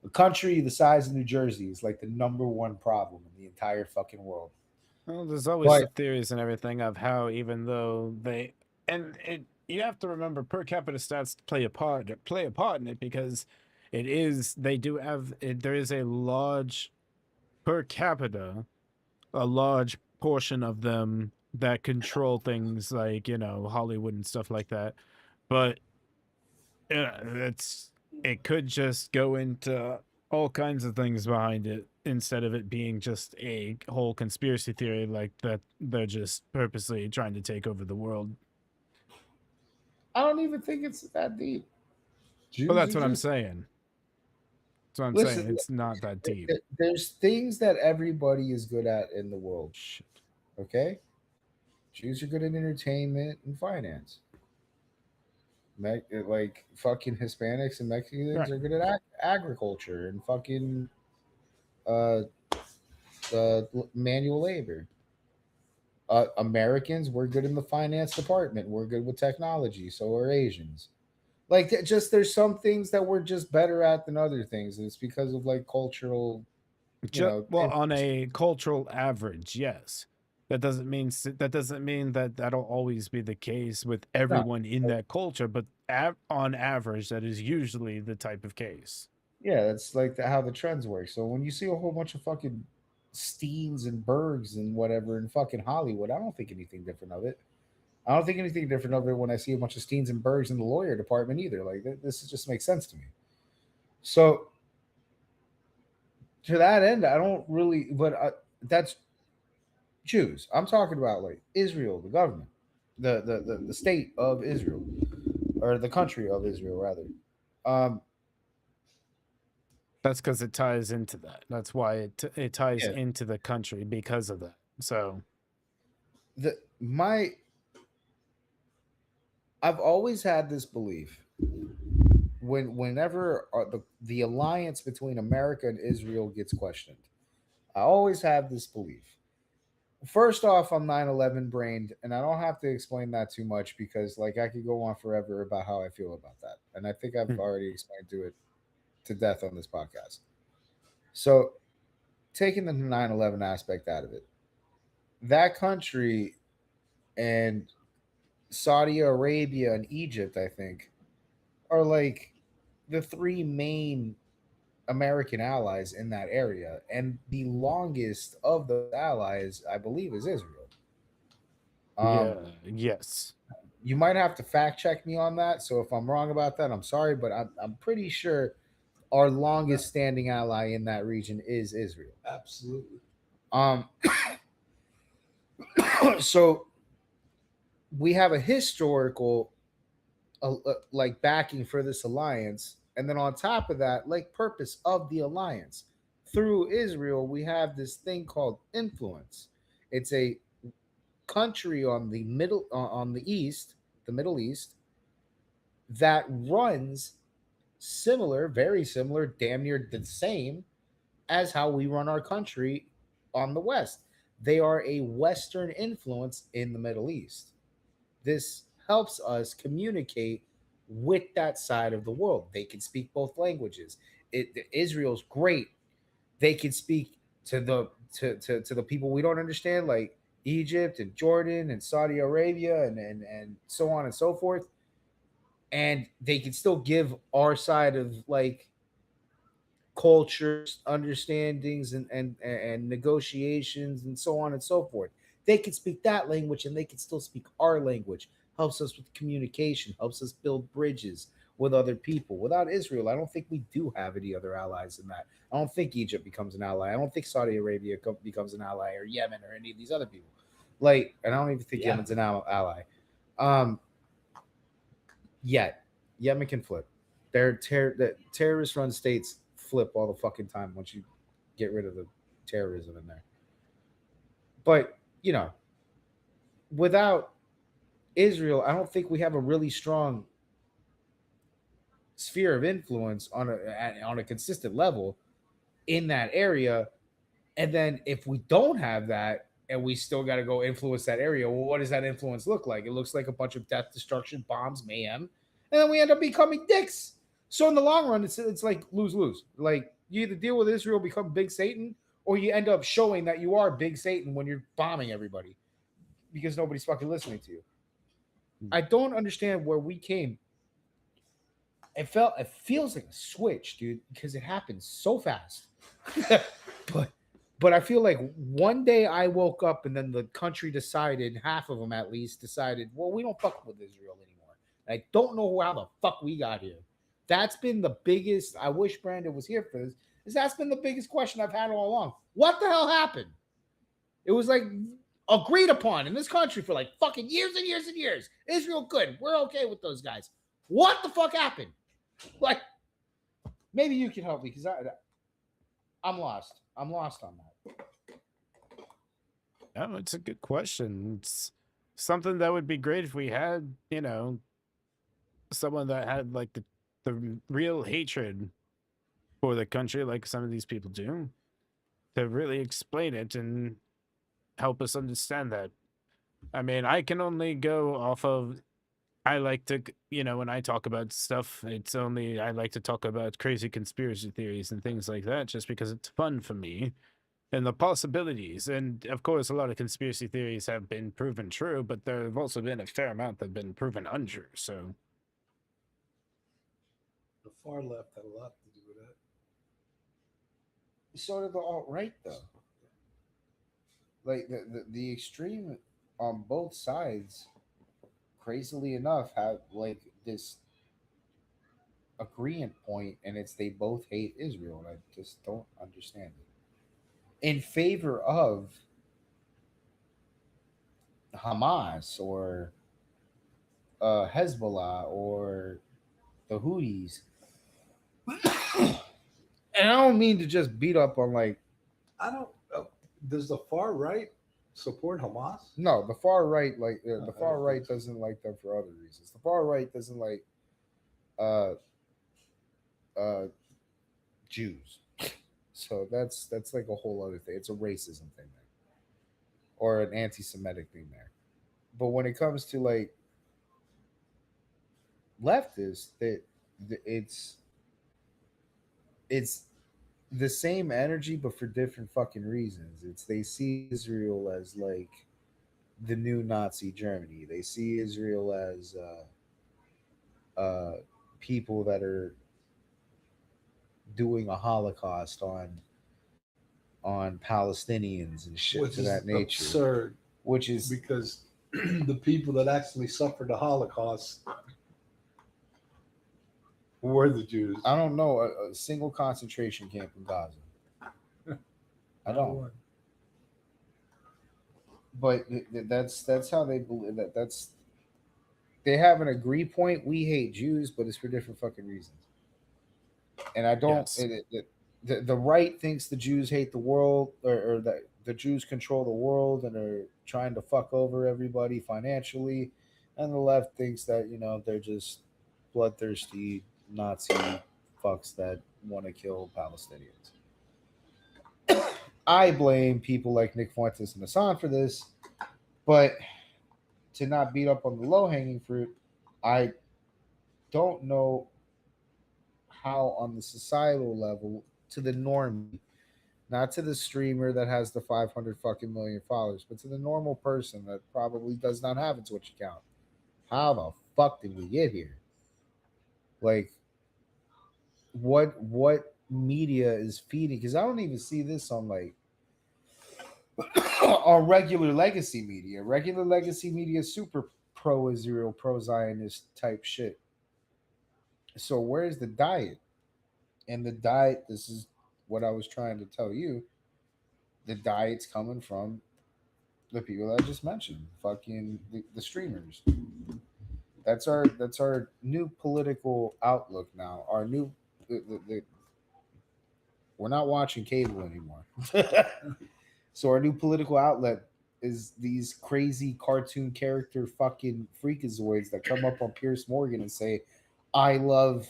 S2: A country the size of New Jersey is like the number one problem in the entire fucking world.
S3: Well, there's always
S2: But-
S3: the theories and everything of how even though you have to remember per capita stats play a part in it, because there is a large per capita, a large portion of them that control things like, Hollywood and stuff like that. But it could just go into all kinds of things behind it, instead of it being just a whole conspiracy theory like that they're just purposely trying to take over the world.
S2: I don't even think it's that deep.
S3: Well, that's
S2: Jews
S3: what
S2: are
S3: I'm
S2: just-
S3: saying. That's what I'm
S2: Listen,
S3: saying. It's not that deep.
S2: There's things that everybody is good at in the world.
S3: Shit.
S2: Okay? Jews are good at entertainment and finance. Like fucking Hispanics and Mexicans
S3: Right.
S2: are good at agriculture and fucking manual labor. Americans, we're good in the finance department. We're good with technology. So are Asians. Like, there's some things that we're just better at than other things. And it's because of like cultural.
S3: On a cultural average, yes. That doesn't mean that that'll always be the case with everyone in that culture, but on average, that is usually the type of case.
S2: Yeah, that's like how the trends work. So when you see a whole bunch of fucking Steens and Bergs and whatever in fucking Hollywood, I don't think anything different of it. I don't think anything different of it when I see a bunch of Steens and Bergs in the lawyer department either. Like, this just makes sense to me. So to that end, I don't really, but that's Jews. I'm talking about like Israel, the government, the state of Israel, or the country of Israel, rather.
S3: That's because it ties into that. That's why it ties
S2: Yeah.
S3: into the country because of that. So
S2: I've always had this belief whenever the alliance between America and Israel gets questioned. I always have this belief. First off, I'm 9/11 brained, and I don't have to explain that too much, because like I could go on forever about how I feel about that, and I think I've already explained to death on this podcast. So, taking the 9/11 aspect out of it, that country and Saudi Arabia and Egypt, I think, are like the three main American allies in that area, and the longest of the allies, I believe, is Israel.
S3: yes.
S2: You might have to fact check me on that. So if I'm wrong about that, I'm sorry, but I'm pretty sure our longest standing ally in that region is Israel.
S5: Absolutely.
S2: So we have a historical like backing for this alliance, and then on top of that, like purpose of the alliance through Israel, we have this thing called influence. It's a country on the Middle East, that runs very similar, damn near the same as how we run our country on the West. They are a Western influence in the Middle East. This helps us communicate with that side of the world. They can speak both languages. Israel's great. They can speak to the people we don't understand, like Egypt and Jordan and Saudi Arabia and so on and so forth. and they can still give our side of like cultures, understandings, and negotiations, and so on and so forth. They can speak that language, and they can still speak our language. Helps us with communication. Helps us build bridges with other people. Without Israel, I don't think we do have any other allies in that. I don't think Egypt becomes an ally. I don't think Saudi Arabia becomes an ally, or Yemen, or any of these other people. Like, and I don't even think
S5: Yeah.
S2: Yemen's an ally. Um, yet Yemen can flip. The terrorist run states flip all the fucking time once you get rid of the terrorism in there. But without Israel, I don't think we have a really strong sphere of influence on a consistent level in that area. And then if we don't have that and we still got to go influence that area, well, what does that influence look like? It looks like a bunch of death, destruction, bombs, mayhem, and then we end up becoming dicks. So in the long run, it's like lose-lose. Like, you either deal with Israel, become big Satan, or you end up showing that you are big Satan when you're bombing everybody because nobody's fucking listening to you. I don't understand where we came. It feels like a switch, dude, because it happened so fast. but I feel like one day I woke up and then the country decided, half of them at least decided, well, we don't fuck with Israel anymore. And I don't know how the fuck we got here. That's been the biggest. I wish Brandon was here for this. That's been the biggest question I've had all along. What the hell happened? It was like agreed upon in this country for like fucking years and years and years. Israel good. We're okay with those guys. What the fuck happened? Like, maybe you can help me because I'm lost. I'm lost on that.
S3: Oh, it's a good question. It's something that would be great if we had, someone that had like the real hatred for the country, like some of these people do, to really explain it and help us understand that. I mean, I can only go off of, I like to, when I talk about stuff, I like to talk about crazy conspiracy theories and things like that just because it's fun for me and the possibilities. And of course, a lot of conspiracy theories have been proven true, but there have also been a fair amount that have been proven untrue. So
S5: The far left had a lot to do with that.
S2: So did the alt right, though. Like the extreme on both sides, crazily enough, have like this agreement point, and it's they both hate Israel, and I just don't understand it. In favor of Hamas or Hezbollah or the Houthis. And I don't mean to just beat up on like,
S5: I don't. Does the far right support Hamas?
S2: no, the far right, like
S5: I
S2: the
S5: don't
S2: far right
S5: think so.
S2: doesn't like them for other reasons. The far right doesn't like uh uh Jews. So that's like a whole other thing. It's a racism thing there, or an anti-Semitic thing there. But when it comes to like leftists, it's the same energy, but for different fucking reasons. It's they see Israel as like the new Nazi Germany. They see Israel as people that are doing a Holocaust on Palestinians and shit
S5: Which
S2: to
S5: is
S2: that nature.
S5: absurd
S2: Which is
S5: because the people that actually suffered the Holocaust were the Jews.
S2: I don't know a single concentration camp in Gaza. I don't. But that's how they believe that. They have an agree point. We hate Jews, but it's for different fucking reasons. And I don't.
S3: yes.
S2: The right thinks the Jews hate the world, or that the Jews control the world and are trying to fuck over everybody financially, and the left thinks that they're just bloodthirsty Nazi fucks that want to kill Palestinians. I blame people like Nick Fuentes and Hassan for this, but to not beat up on the low hanging fruit, I don't know how on the societal level to the normie, not to the streamer that has the 500 fucking million followers, but to the normal person that probably does not have a Twitch account. How the fuck did we get here? Like, what media is feeding? Because I don't even see this on like on regular legacy media. Regular legacy media is super pro Israel, pro Zionist type shit. So where's the diet? And the diet, this is what I was trying to tell you. The diet's coming from the people that I just mentioned, fucking the streamers. That's our new political outlook now. Our new we're not watching cable anymore. So our new political outlet is these crazy cartoon character fucking freakazoids that come up on Pierce Morgan and say, "I love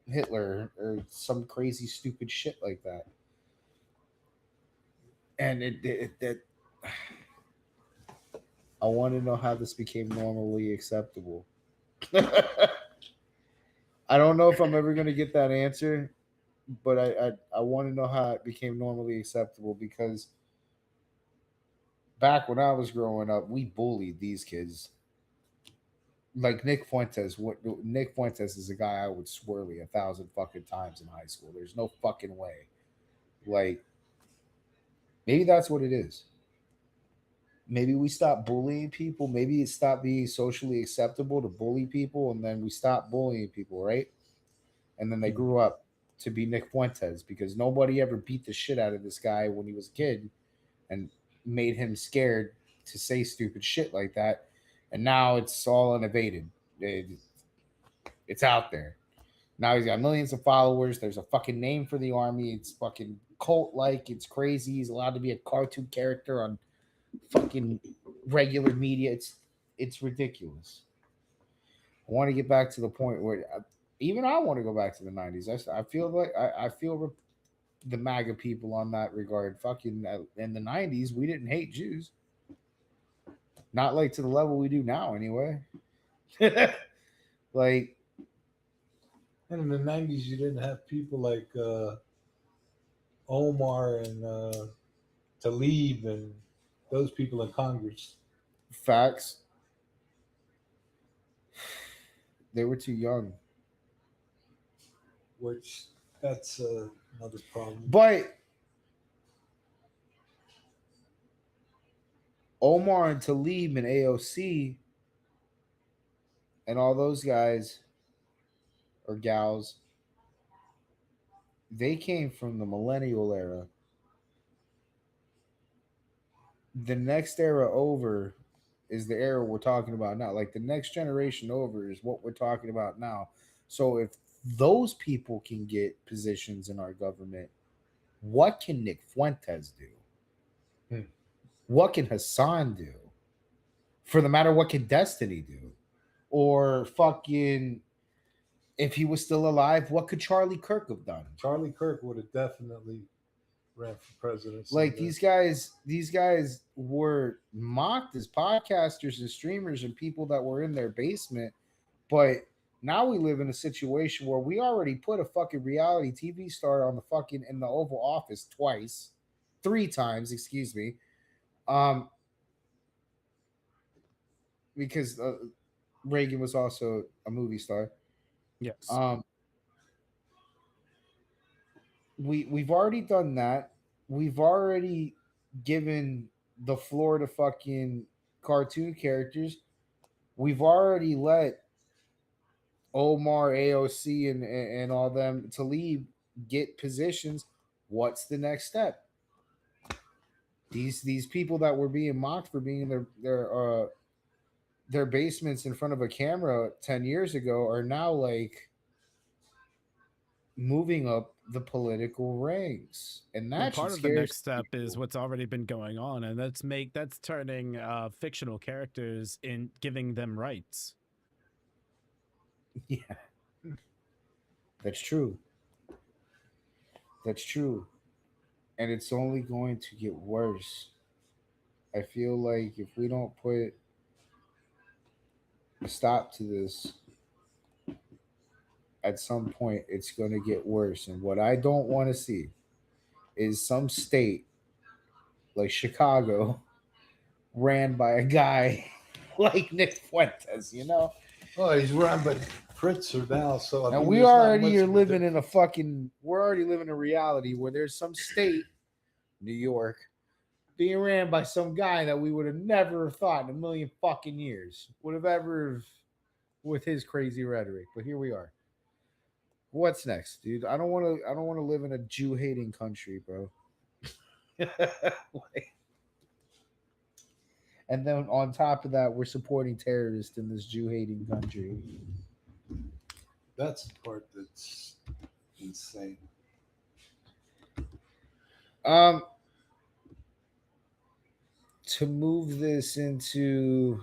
S2: Hitler" or some crazy stupid shit like that. And it I want to know how this became normally acceptable. I don't know if I'm ever going to get that answer, but I want to know how it became normally acceptable because back when I was growing up, we bullied these kids. Like Nick Fuentes, what Nick Fuentes is a guy I would swirly 1,000 fucking times in high school. There's no fucking way. Like maybe that's what it is. Maybe we stop bullying people. Maybe it stopped being socially acceptable to bully people, and then we stopped bullying people, right? And then they grew up to be Nick Fuentes because nobody ever beat the shit out of this guy when he was a kid and made him scared to say stupid shit like that. And now it's all unabated. It's out there. Now he's got millions of followers. There's a fucking name for the army. It's fucking cult like. It's crazy. He's allowed to be a cartoon character on fucking regular media. It's ridiculous. I want to get back to the point where even I want to go back to the 90s. I feel like I feel the MAGA people on that regard. Fucking in the 90s, we didn't hate Jews. Not like to the level we do now, anyway. Like,
S5: And in the 90s, you didn't have people like Omar and Talib and those people in Congress.
S2: facts. They were too young.
S5: Which that's another problem.
S2: But Omar and Talib and AOC and all those guys or gals, they came from the millennial era. The next era over is the era we're talking about now. Like the next generation over is what we're talking about now. So if those people can get positions in our government, what can Nick Fuentes do? What can Hassan do? For the matter, what can Destiny do? Or fucking, if he was still alive, what could Charlie Kirk have done?
S5: Charlie Kirk would have definitely ran for president.
S2: Like these guys were mocked as podcasters and streamers and people that were in their basement. But now we live in a situation where we already put a fucking reality TV star on the fucking in the Oval Office three times, excuse me. Because Reagan was also a movie star.
S3: Yes.
S2: We've already done that. We've already given the floor to fucking cartoon characters. We've already let Omar, AOC, and all them to leave get positions. What's the next step? These people that were being mocked for being in their basements in front of a camera 10 years ago are now like moving up the political ranks, and that
S3: part of the next step is what's already been going on, and that's turning fictional characters in, giving them rights.
S2: Yeah, that's true. That's true, and it's only going to get worse. I feel like if we don't put a stop to this, at some point it's going to get worse. And what I don't want to see is some state like Chicago ran by a guy like Nick Fuentes, you know?
S5: Oh, he's run, but Pritzker now, so I
S2: And
S5: mean,
S2: we
S5: there's not
S2: already
S5: much
S2: are
S5: of a
S2: living in a fucking. We're already living in a reality where there's some state, New York, being ran by some guy that we would have never thought in a million fucking years would have ever, with his crazy rhetoric. But here we are. What's next, dude? I don't want to. I don't want to live in a Jew hating country, bro. And then on top of that, we're supporting terrorists in this Jew hating country.
S5: That's the part that's insane.
S2: To move this into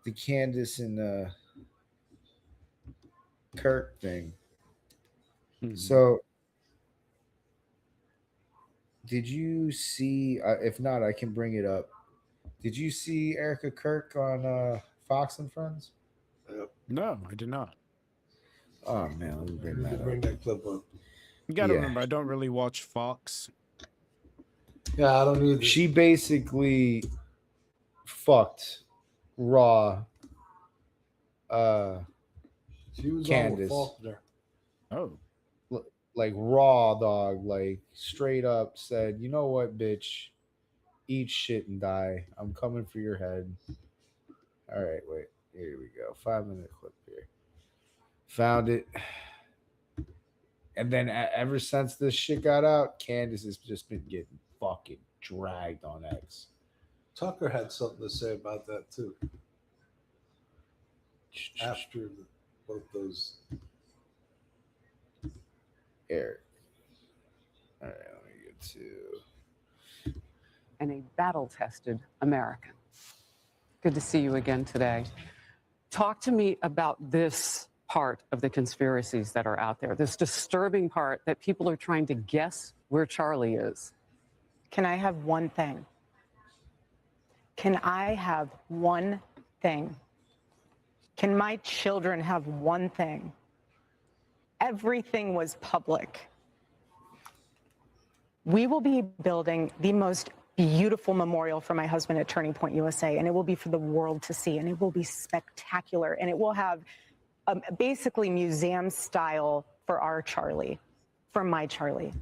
S2: the Candace and Kirk thing. So, did you see? If not, I can bring it up. Did you see Erica Kirk on Fox and Friends?
S3: No, I did not.
S2: Oh man, let me bring that
S5: Bring
S2: up.
S5: that clip up.
S3: You got to
S2: Yeah.
S3: remember, I don't really watch Fox.
S5: Yeah, I don't either.
S2: She basically fucked Raw.
S5: She was
S2: Candace.
S5: on with Faulkner.
S3: Oh,
S2: Like raw dog, like straight up said, you know what, bitch, eat shit and die. I'm coming for your head. All right, wait, here we go. 5-minute clip here. Found it. And then ever since this shit got out, Candace has just been getting fucking dragged on X.
S5: Tucker had something to say about that too. After both those.
S2: Eric. All right, let me get to.
S6: And a battle-tested American. Good to see you again today. Talk to me about this part of the conspiracies that are out there, this disturbing part that people are trying to guess where Charlie is.
S7: Can I have one thing? Can I have one thing? Can my children have one thing? Everything was public. We will be building the most beautiful memorial for my husband at Turning Point USA, and it will be for the world to see, and it will be spectacular, and it will have basically museum style for our Charlie, for my Charlie.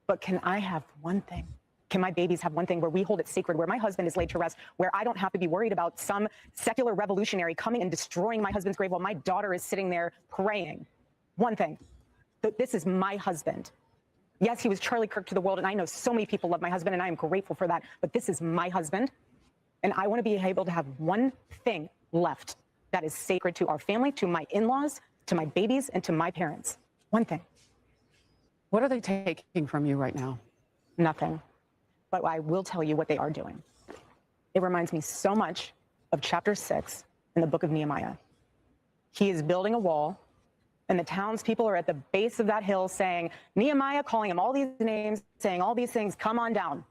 S7: But can I have one thing? Can my babies have one thing where we hold it sacred, where my husband is laid to rest, where I don't have to be worried about some secular revolutionary coming and destroying my husband's grave while my daughter is sitting there praying? One thing. This is my husband. Yes, he was Charlie Kirk to the world, and I know so many people love my husband, and I am grateful for that, but this is my husband, and I want to be able to have one thing left that is sacred to our family, to my in-laws, to my babies, and to my parents. One thing.
S6: What are they taking from you right now?
S7: Nothing. But I will tell you what they are doing. It reminds me so much of chapter 6 in the book of Nehemiah. He is building a wall, and the townspeople are at the base of that hill saying, Nehemiah, calling him all these names, saying all these things, come on down.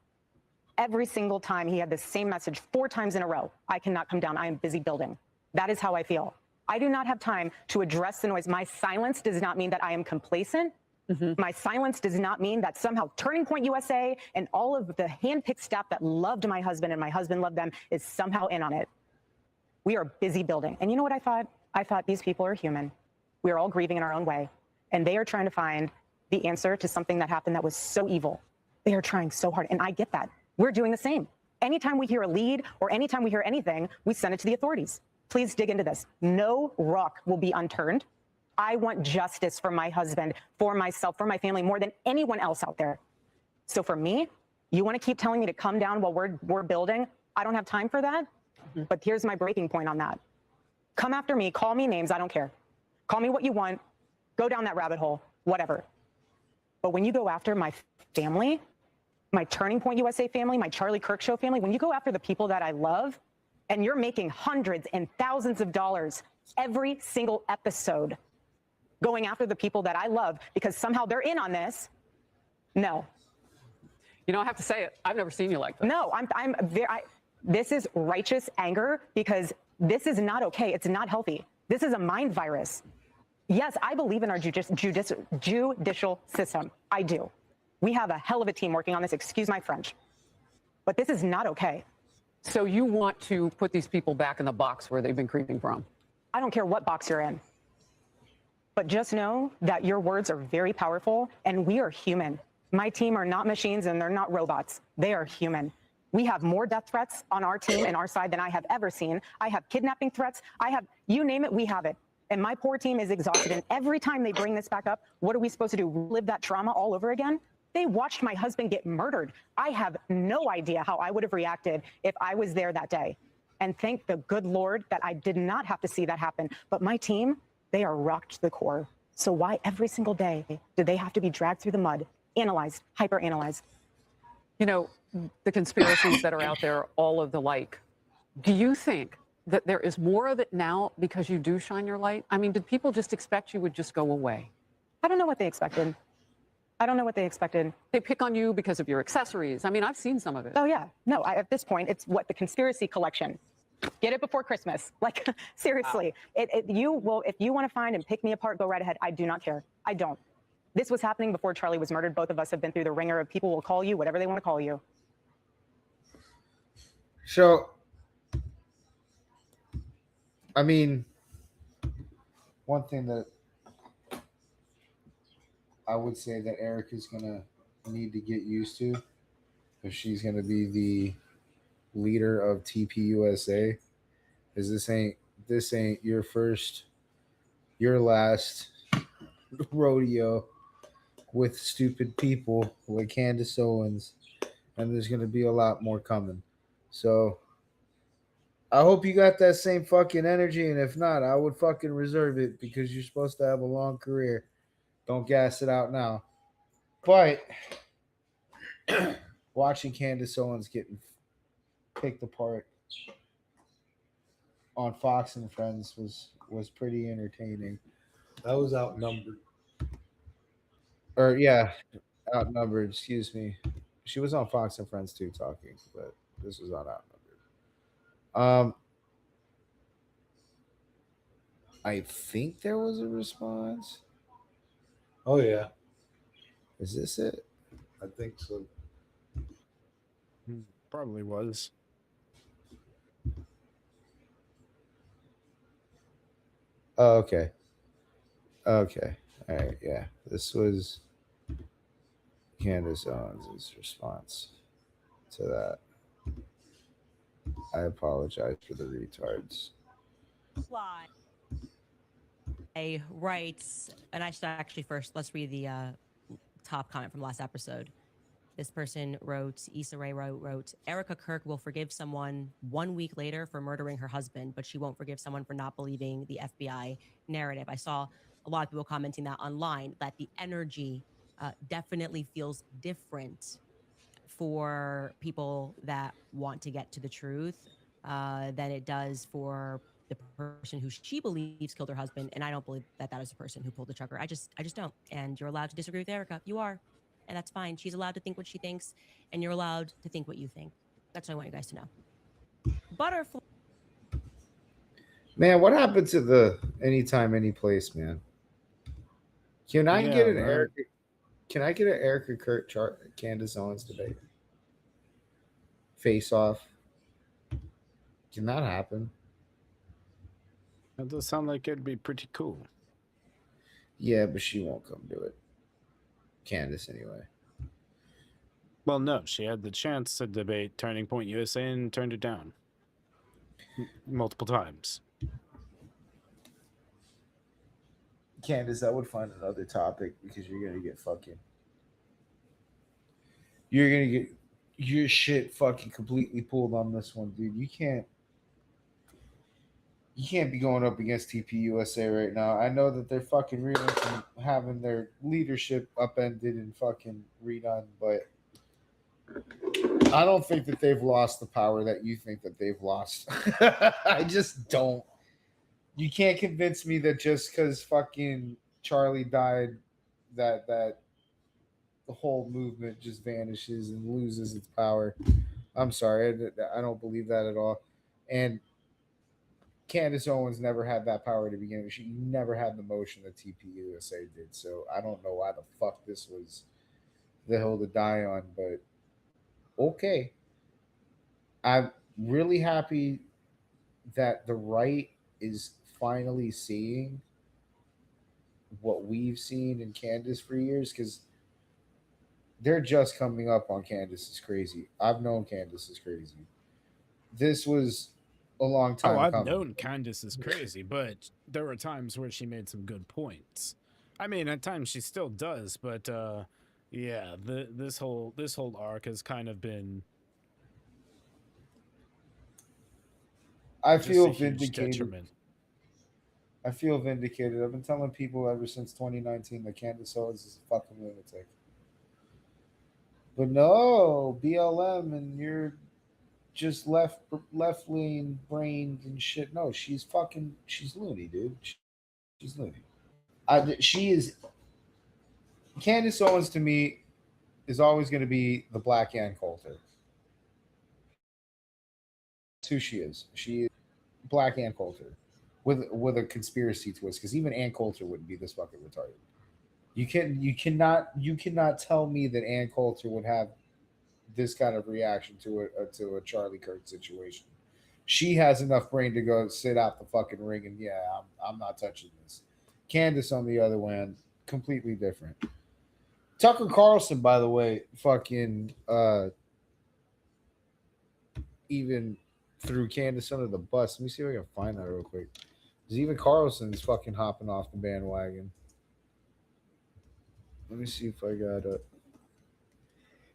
S7: Every single time he had the same message 4 times in a row. I cannot come down. I am busy building. That is how I feel. I do not have time to address the noise. My silence does not mean that I am complacent. My silence does not mean that somehow Turning Point USA and all of the handpicked staff that loved my husband and my husband loved them is somehow in on it. We are busy building. And you know what I thought? I thought these people are human. We are all grieving in our own way. And they are trying to find the answer to something that happened that was so evil. They are trying so hard. And I get that. We're doing the same. Anytime we hear a lead or anytime we hear anything, we send it to the authorities. Please dig into this. No rock will be unturned. I want justice for my husband, for myself, for my family, more than anyone else out there. So for me, you want to keep telling me to come down while we're building? I don't have time for that. But here's my breaking point on that. Come after me, call me names, I don't care. Call me what you want, go down that rabbit hole, whatever. But when you go after my family, my Turning Point USA family, my Charlie Kirk Show family, when you go after the people that I love, and you're making hundreds and thousands of dollars every single episode, going after the people that I love because somehow they're in on this. No.
S6: You know, I have to say it. I've never seen you like this.
S7: No, this is righteous anger because this is not okay. It's not healthy. This is a mind virus. Yes, I believe in our judicial system. I do. We have a hell of a team working on this. Excuse my French. But this is not okay.
S6: So you want to put these people back in the box where they've been creeping from?
S7: I don't care what box you're in. But just know that your words are very powerful, and we are human. My team are not machines and they're not robots. They are human. We have more death threats on our team and our side than I have ever seen. I have kidnapping threats. I have, you name it, we have it. And my poor team is exhausted. And every time they bring this back up, what are we supposed to do? Live that trauma all over again? They watched my husband get murdered. I have no idea how I would have reacted if I was there that day. And thank the good Lord that I did not have to see that happen. But my team, they are rocked to the core. So why every single day do they have to be dragged through the mud, analyzed, hyper-analyzed?
S6: You know, the conspiracies that are out there, all of the like. Do you think that there is more of it now because you do shine your light? I mean, did people just expect you would just go away?
S7: I don't know what they expected. I don't know what they expected.
S6: They pick on you because of your accessories. I mean, I've seen some of it.
S7: Oh, yeah. No, at this point, it's what the conspiracy collection. Get it before Christmas. Like, seriously. If you want to find and pick me apart, go right ahead. I do not care. I don't. This was happening before Charlie was murdered. Both of us have been through the ringer of people will call you whatever they want to call you.
S2: So, I mean, one thing that I would say that Erica's going to need to get used to, if she's going to be the leader of TPUSA, is this ain't your first, your last rodeo with stupid people like Candace Owens, and there's going to be a lot more coming. So I hope you got that same fucking energy, and if not, I would fucking reserve it because you're supposed to have a long career. Don't gas it out now. But watching Candace Owens getting picked apart on Fox and Friends was pretty entertaining.
S5: I was outnumbered.
S2: Or yeah, outnumbered. Excuse me. She was on Fox and Friends too, talking, but this was on outnumbered. I think there was a response.
S5: Oh yeah,
S2: Is this it?
S5: I think so.
S3: Probably was.
S2: Oh, okay. Okay. All right. Yeah. This was Candace Owens' response to that. I apologize for the retards.
S8: Writes, and I should actually first, let's read the top comment from last episode. This person wrote, Issa Rae wrote, Erica Kirk will forgive someone 1 week later for murdering her husband, but she won't forgive someone for not believing the FBI narrative. I saw a lot of people commenting that online, that the energy definitely feels different for people that want to get to the truth than it does for the person who she believes killed her husband. And I don't believe that that is the person who pulled the trigger. I just don't. And you're allowed to disagree with Erica. You are. And that's fine. She's allowed to think what she thinks, and you're allowed to think what you think. That's what I want you guys to know. Butterfly.
S2: Man, what happened to the anytime, any place, man? Can I get an
S3: right.
S2: Erica? Can I get an Erica Kurt Candace Owens debate? Face off. Can that happen?
S3: That does sound like it'd be pretty cool.
S2: Yeah, but she won't come do it. Candace, anyway.
S3: Well, no, she had the chance to debate Turning Point USA and turned it down multiple times.
S2: Candace, I would find another topic because you're gonna get fucking. You're gonna get your shit fucking completely pulled on this one, dude. You can't be going up against TPUSA right now. I know that they're fucking reeling from having their leadership upended and fucking redone, but I don't think that they've lost the power that you think that they've lost. I just don't. You can't convince me that just because fucking Charlie died, that the whole movement just vanishes and loses its power. I'm sorry, I don't believe that at all. And Candace Owens never had that power to begin with. She never had the motion that TPUSA did. So I don't know why the fuck this was the hill to die on, but okay. I'm really happy that the right is finally seeing what we've seen in Candace for years, because they're just coming up on Candace is crazy. I've known Candace is crazy. This was a long time
S3: Oh, I've
S2: coming.
S3: known Candace is crazy, but there were times where she made some good points. I mean, at times she still does, but yeah, this whole arc has kind of been
S2: I
S3: just
S2: feel
S3: a huge
S2: vindicated.
S3: detriment.
S2: I feel vindicated. I've been telling people ever since 2019 that Candace Owens is a fucking lunatic. But no, BLM, and you're just left lean brained and shit. No, she's loony, dude. She's loony. She is. Candace Owens to me is always going to be the Black Ann Coulter. That's who she is. She is Black Ann Coulter with a conspiracy twist, because even Ann Coulter wouldn't be this fucking retarded. You cannot tell me that Ann Coulter would have this kind of reaction to a Charlie Kirk situation. She has enough brain to go sit out the fucking ring and I'm not touching this. Candace, on the other hand, completely different. Tucker Carlson, by the way, fucking even threw Candace under the bus. Let me see if I can find that real quick. Because even Carlson's fucking hopping off the bandwagon. Let me see if I got it.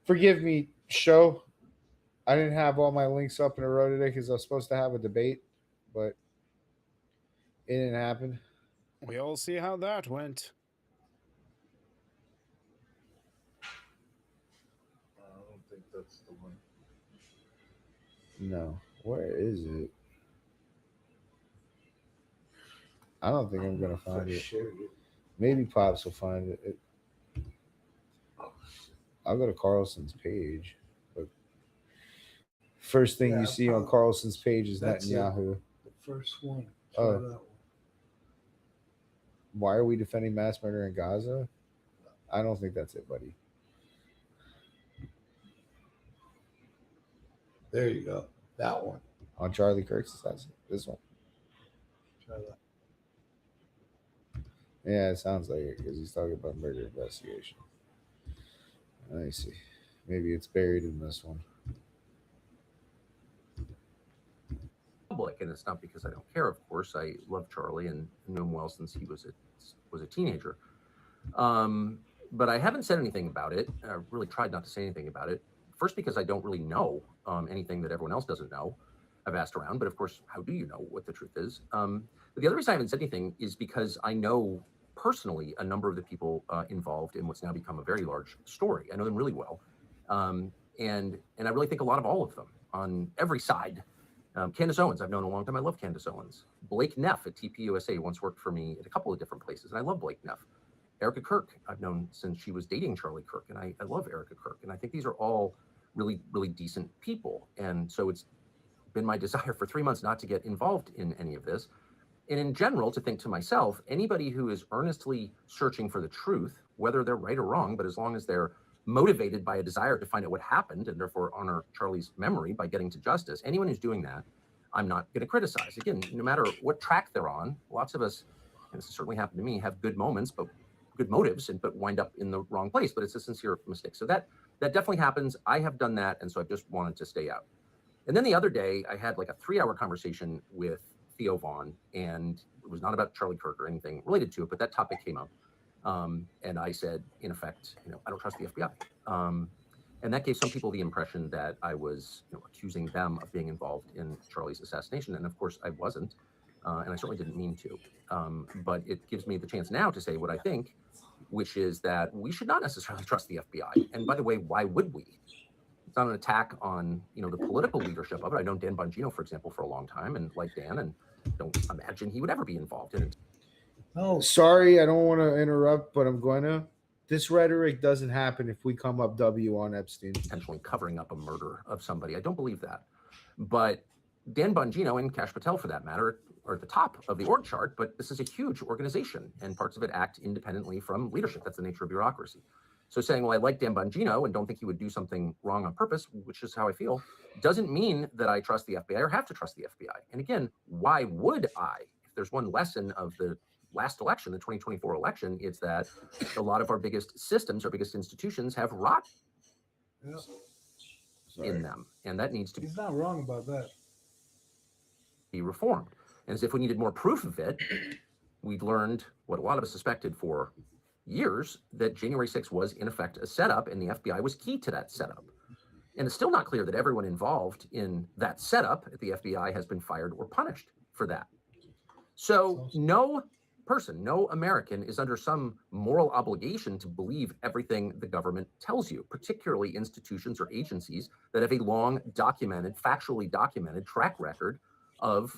S2: Forgive me, show. I didn't have all my links up in a row today because I was supposed to have a debate, but it didn't happen.
S3: We all see how that went.
S5: I don't think that's the one.
S2: No. Where is it? I don't think I'm going to find it. Maybe Pops will find it. I'll go to Carlson's page. But first thing you see on Carlson's page is Netanyahu.
S5: The first one. Try
S2: Oh.
S5: that one.
S2: Why are we defending mass murder in Gaza? I don't think that's it, buddy.
S5: There you go. That one.
S2: On Charlie Kirk's, that's this one.
S5: Try that.
S2: Yeah, it sounds like it because he's talking about murder investigation. Let me see. Maybe it's buried in this one.
S9: Public, and it's not because I don't care. Of course, I love Charlie and knew him well since he was a teenager. But I haven't said anything about it. I really tried not to say anything about it. First, because I don't really know anything that everyone else doesn't know. I've asked around, but of course, how do you know what the truth is? But the other reason I haven't said anything is because I know personally a number of the people involved in what's now become a very large story. I know them really well, and I really think a lot of all of them on every side. Candace Owens, I've known a long time. I love Candace Owens. Blake Neff at TPUSA once worked for me at a couple of different places, and I love Blake Neff. Erica Kirk, I've known since she was dating Charlie Kirk, and I love Erica Kirk. And I think these are all really, really decent people. And so it's been my desire for 3 months not to get involved in any of this. And in general, to think to myself, anybody who is earnestly searching for the truth, whether they're right or wrong, but as long as they're motivated by a desire to find out what happened and therefore honor Charlie's memory by getting to justice, anyone who's doing that, I'm not going to criticize. Again, no matter what track they're on, lots of us, and this has certainly happened to me, have good moments, but good motives, but wind up in the wrong place. But it's a sincere mistake. So that definitely happens. I have done that, and so I just wanted to stay out. And then the other day, I had like a 3-hour conversation with Theo Vaughn, and it was not about Charlie Kirk or anything related to it, but that topic came up. And I said, in effect, I don't trust the FBI. And that gave some people the impression that I was accusing them of being involved in Charlie's assassination. And of course, I wasn't. And I certainly didn't mean to. But it gives me the chance now to say what I think, which is that we should not necessarily trust the FBI. And by the way, why would we? It's not an attack on the political leadership of it. I've known Dan Bongino, for example, for a long time, and like Dan, and don't imagine he would ever be involved in it.
S2: Oh, sorry, I don't want to interrupt, but I'm going to. This rhetoric doesn't happen if we come up W on Epstein.
S9: Intentionally covering up a murder of somebody. I don't believe that. But Dan Bongino and Kash Patel, for that matter, are at the top of the org chart, but this is a huge organization, and parts of it act independently from leadership. That's the nature of bureaucracy. So saying, well, I like Dan Bongino and don't think he would do something wrong on purpose, which is how I feel, doesn't mean that I trust the FBI or have to trust the FBI. And again, why would I? If there's one lesson of the last election, the 2024 election, it's that a lot of our biggest systems, our biggest institutions have rot in them. And that needs to
S5: He's not wrong about that.
S9: be reformed. And as if we needed more proof of it, we'd learned what a lot of us suspected for years, that January 6th was in effect a setup, and the FBI was key to that setup. And it's still not clear that everyone involved in that setup at the FBI has been fired or punished for that. So no person, no American is under some moral obligation to believe everything the government tells you, particularly institutions or agencies that have a long documented, factually documented track record of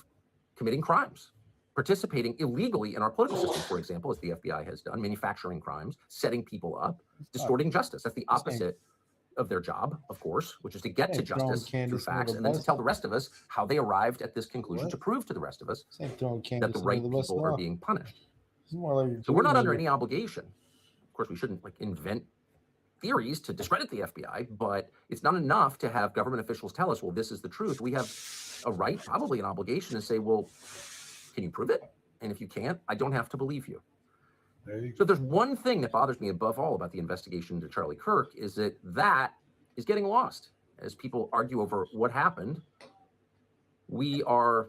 S9: committing crimes, participating illegally in our political system, for example, as the FBI has done, manufacturing crimes, setting people up, distorting justice. That's the opposite of their job, of course, which is to get to justice through facts and then to tell the rest of us how they arrived at this conclusion, to prove to the rest of us that the right people are being punished. So we're not under any obligation. Of course, we shouldn't like invent theories to discredit the FBI, but it's not enough to have government officials tell us, well, this is the truth. We have a right, probably an obligation, to say, well, can you prove it? And if you can't, I don't have to believe you. So if there's one thing that bothers me above all about the investigation into Charlie Kirk, is that is getting lost. As people argue over what happened, we are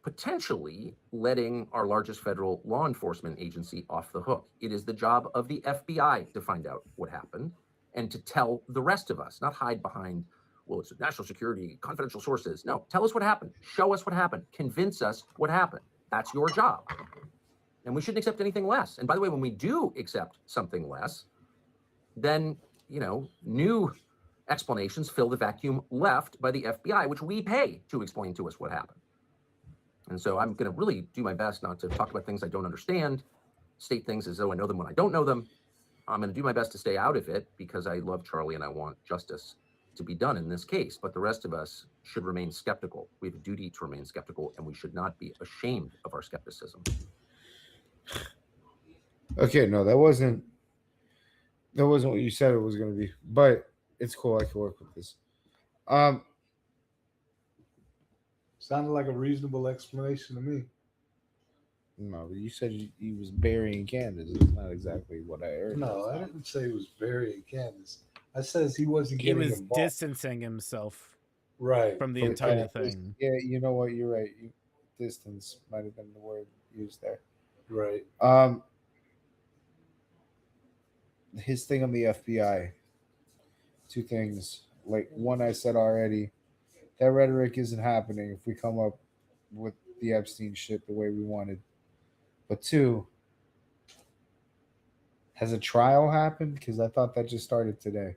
S9: potentially letting our largest federal law enforcement agency off the hook. It is the job of the FBI to find out what happened and to tell the rest of us, not hide behind, well, it's national security, confidential sources. No, tell us what happened. Show us what happened. Convince us what happened. That's your job. And we shouldn't accept anything less. And by the way, when we do accept something less, then, new explanations fill the vacuum left by the FBI, which we pay to explain to us what happened. And so I'm going to really do my best not to talk about things I don't understand, state things as though I know them when I don't know them. I'm going to do my best to stay out of it because I love Charlie and I want justice to be done in this case. But the rest of us should remain skeptical. We have a duty to remain skeptical, and we should not be ashamed of our skepticism.
S2: Okay, no, that wasn't what you said it was going to be, but it's cool. I can work with this.
S5: Sounded like a reasonable explanation to me.
S2: No, but you said he was burying Candace. It's not exactly what I heard.
S5: No, I didn't say he was burying Candace. I said he wasn't
S3: He
S5: getting
S3: was
S5: involved.
S3: distancing himself
S5: Right.
S3: from the entire thing.
S2: Yeah, you know what? You're right. Distance might have been the word used there.
S5: Right.
S2: His thing on the FBI. Two things. Like one, I said already, that rhetoric isn't happening if we come up with the Epstein shit the way we wanted. But two, has a trial happened? Because I thought that just started today.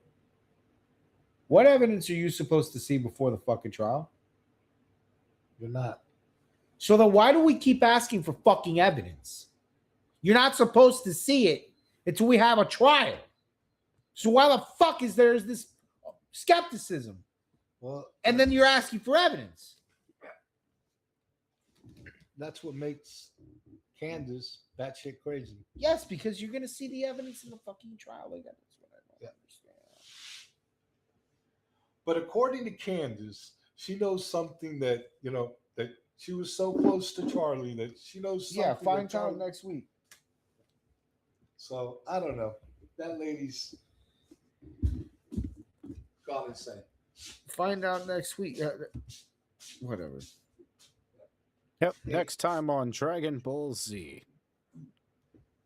S2: What evidence are you supposed to see before the fucking trial?
S5: You're not.
S2: So then why do we keep asking for fucking evidence? You're not supposed to see it until we have a trial. So why the fuck is there this skepticism?
S5: Well,
S2: And then you're asking for evidence.
S5: that's what makes Candace batshit crazy.
S2: Yes, because you're going to see the evidence in the fucking trial. Like that's what I don't understand.
S5: But according to Candace, she knows something that, that she was so close to Charlie that she knows something.
S2: Yeah, find
S5: that
S2: out next week.
S5: So I don't know. That lady's gone insane.
S2: Find out next week. Whatever.
S3: Yep. Next time on Dragon Ball Z.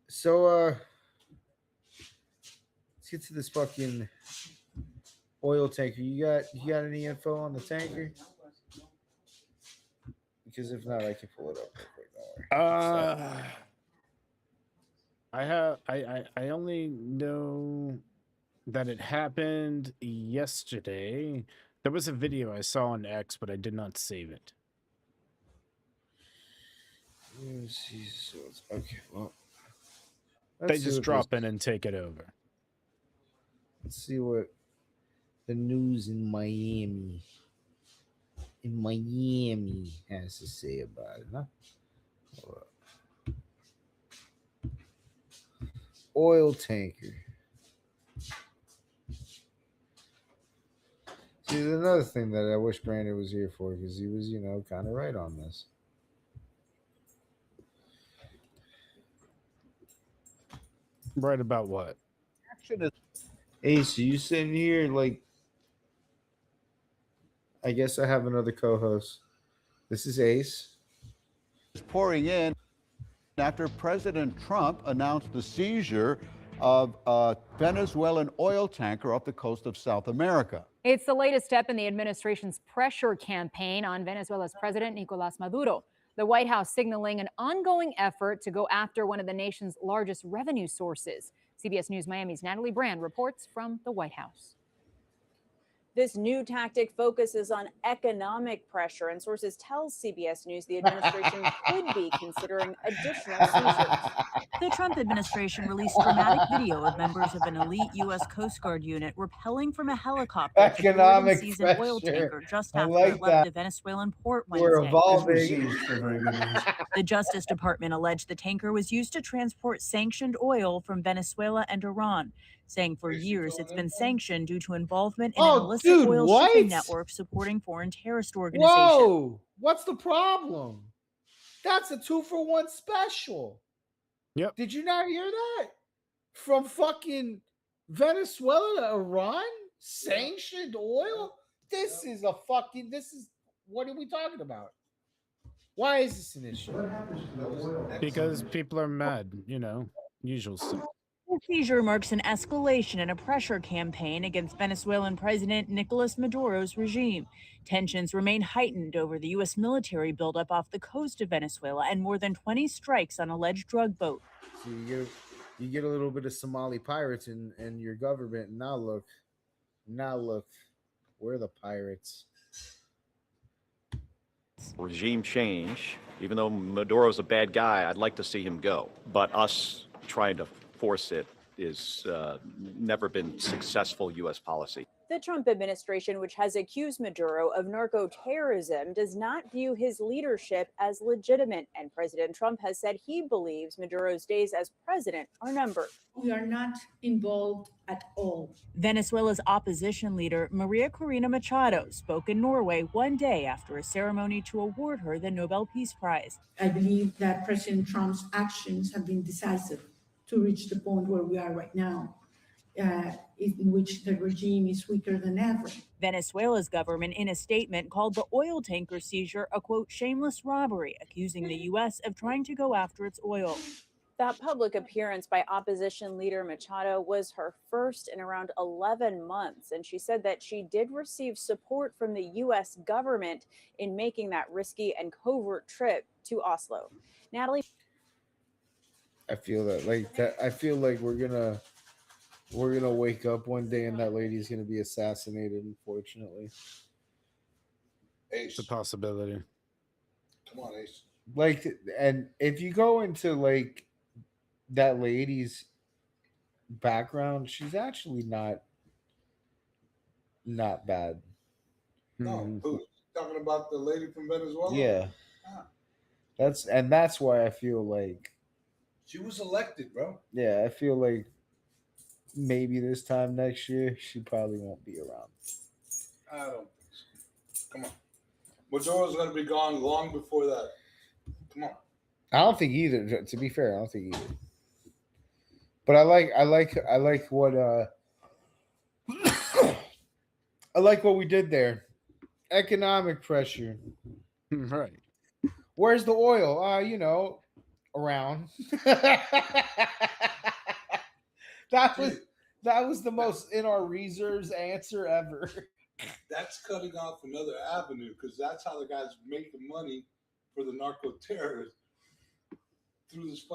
S2: So let's get to this fucking oil tanker. You got any info on the tanker? Because if not, I can pull it up real quick. Don't worry.
S3: I only know that it happened yesterday. There was a video I saw on X, but I did not save it.
S2: Okay, well.
S3: They just drop in and take it over.
S2: Let's see what the news in Miami has to say about it, huh? Oil tanker. See, there's another thing that I wish Brandon was here for because he was, kind of right on this.
S3: Right about what?
S10: Action is
S2: Ace, are you sitting here like? I guess I have another co-host. This is Ace.
S10: pouring in after President Trump announced the seizure of a Venezuelan oil tanker off the coast of South America.
S11: It's the latest step in the administration's pressure campaign on Venezuela's President Nicolas Maduro. The White House signaling an ongoing effort to go after one of the nation's largest revenue sources. CBS News Miami's Natalie Brand reports from the White House.
S12: This new tactic focuses on economic pressure, and sources tell CBS News the administration could be considering additional seizures.
S13: The Trump administration released dramatic video of members of an elite U.S. Coast Guard unit rappelling from a helicopter
S2: Economic
S13: to board and seize an oil
S2: pressure.
S13: tanker just
S2: I
S13: after
S2: like
S13: it left
S2: that.
S13: a Venezuelan port
S2: We're
S13: Wednesday.
S2: evolving.
S13: The Justice Department alleged the tanker was used to transport sanctioned oil from Venezuela and Iran, saying for years it's been sanctioned due to involvement in an illicit
S2: dude,
S13: oil
S2: what?
S13: shipping network supporting foreign terrorist organizations.
S2: Whoa! What's the problem? That's a 2-for-1 special.
S3: Yep.
S2: Did you not hear that? From fucking Venezuela to Iran? Sanctioned oil? This is what are we talking about? Why is this an issue?
S3: Because people are mad, usual stuff.
S13: The seizure marks an escalation in a pressure campaign against Venezuelan President Nicolas Maduro's regime. Tensions remain heightened over the U.S. military buildup off the coast of Venezuela and more than 20 strikes on alleged drug boats.
S2: So you get a little bit of Somali pirates in your government, and now look, we're the pirates.
S14: Regime change, even though Maduro's a bad guy, I'd like to see him go. But us trying to force it is never been successful U.S. policy.
S12: The Trump administration, which has accused Maduro of narco-terrorism, does not view his leadership as legitimate, and President Trump has said he believes Maduro's days as president are numbered.
S15: We are not involved at all.
S13: Venezuela's opposition leader, Maria Corina Machado, spoke in Norway one day after a ceremony to award her the Nobel Peace Prize.
S15: I believe that President Trump's actions have been decisive to reach the point where we are right now, in which the regime is weaker than ever.
S13: Venezuela's government, in a statement, called the oil tanker seizure a, quote, shameless robbery, accusing the U.S. of trying to go after its oil.
S12: That public appearance by opposition leader Machado was her first in around 11 months, and she said that she did receive support from the U.S. government in making that risky and covert trip to Oslo. Natalie?
S2: I feel like we're gonna wake up one day and that lady's gonna be assassinated, unfortunately.
S3: It's a possibility.
S5: Come on, Ace.
S2: Like, and if you go into like that lady's background, she's actually not bad.
S5: No, who's talking about the lady from Venezuela?
S2: Yeah.
S5: Ah.
S2: That's why I feel like
S5: She was elected, bro.
S2: yeah, I feel like maybe this time next year she probably won't be around.
S5: I don't think so. Come on. Maduro's going to be gone long before that. Come on.
S2: I don't think either. To be fair, I don't think either. But I like what I like what we did there. Economic pressure.
S3: Right.
S2: Where's the oil? Around. That was the most in our reserves answer ever.
S5: That's cutting off another avenue because that's how the guys make the money for the narco terrorists through this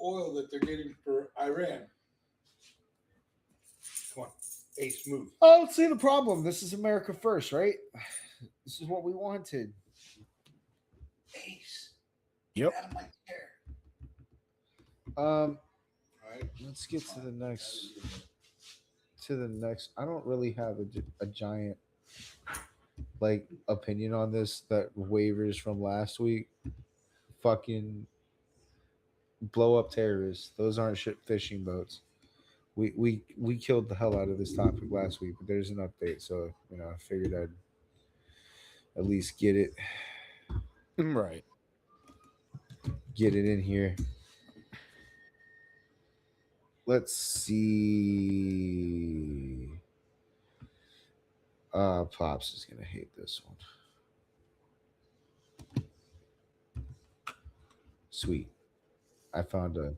S5: oil that they're getting for Iran. Come on, Ace, move.
S2: I don't see the problem. This is America first, right? This is what we wanted.
S5: Ace.
S3: Yep.
S5: Get out of my chair.
S2: All
S5: right.
S2: Let's get to the next. I don't really have a giant like opinion on this that wavers from last week. Fucking blow up terrorists. Those aren't fishing boats. We killed the hell out of this topic last week, but there's an update, so I figured I'd at least get it
S3: right.
S2: Get it in here. let's see. Pops is gonna hate this one. Sweet. I found a.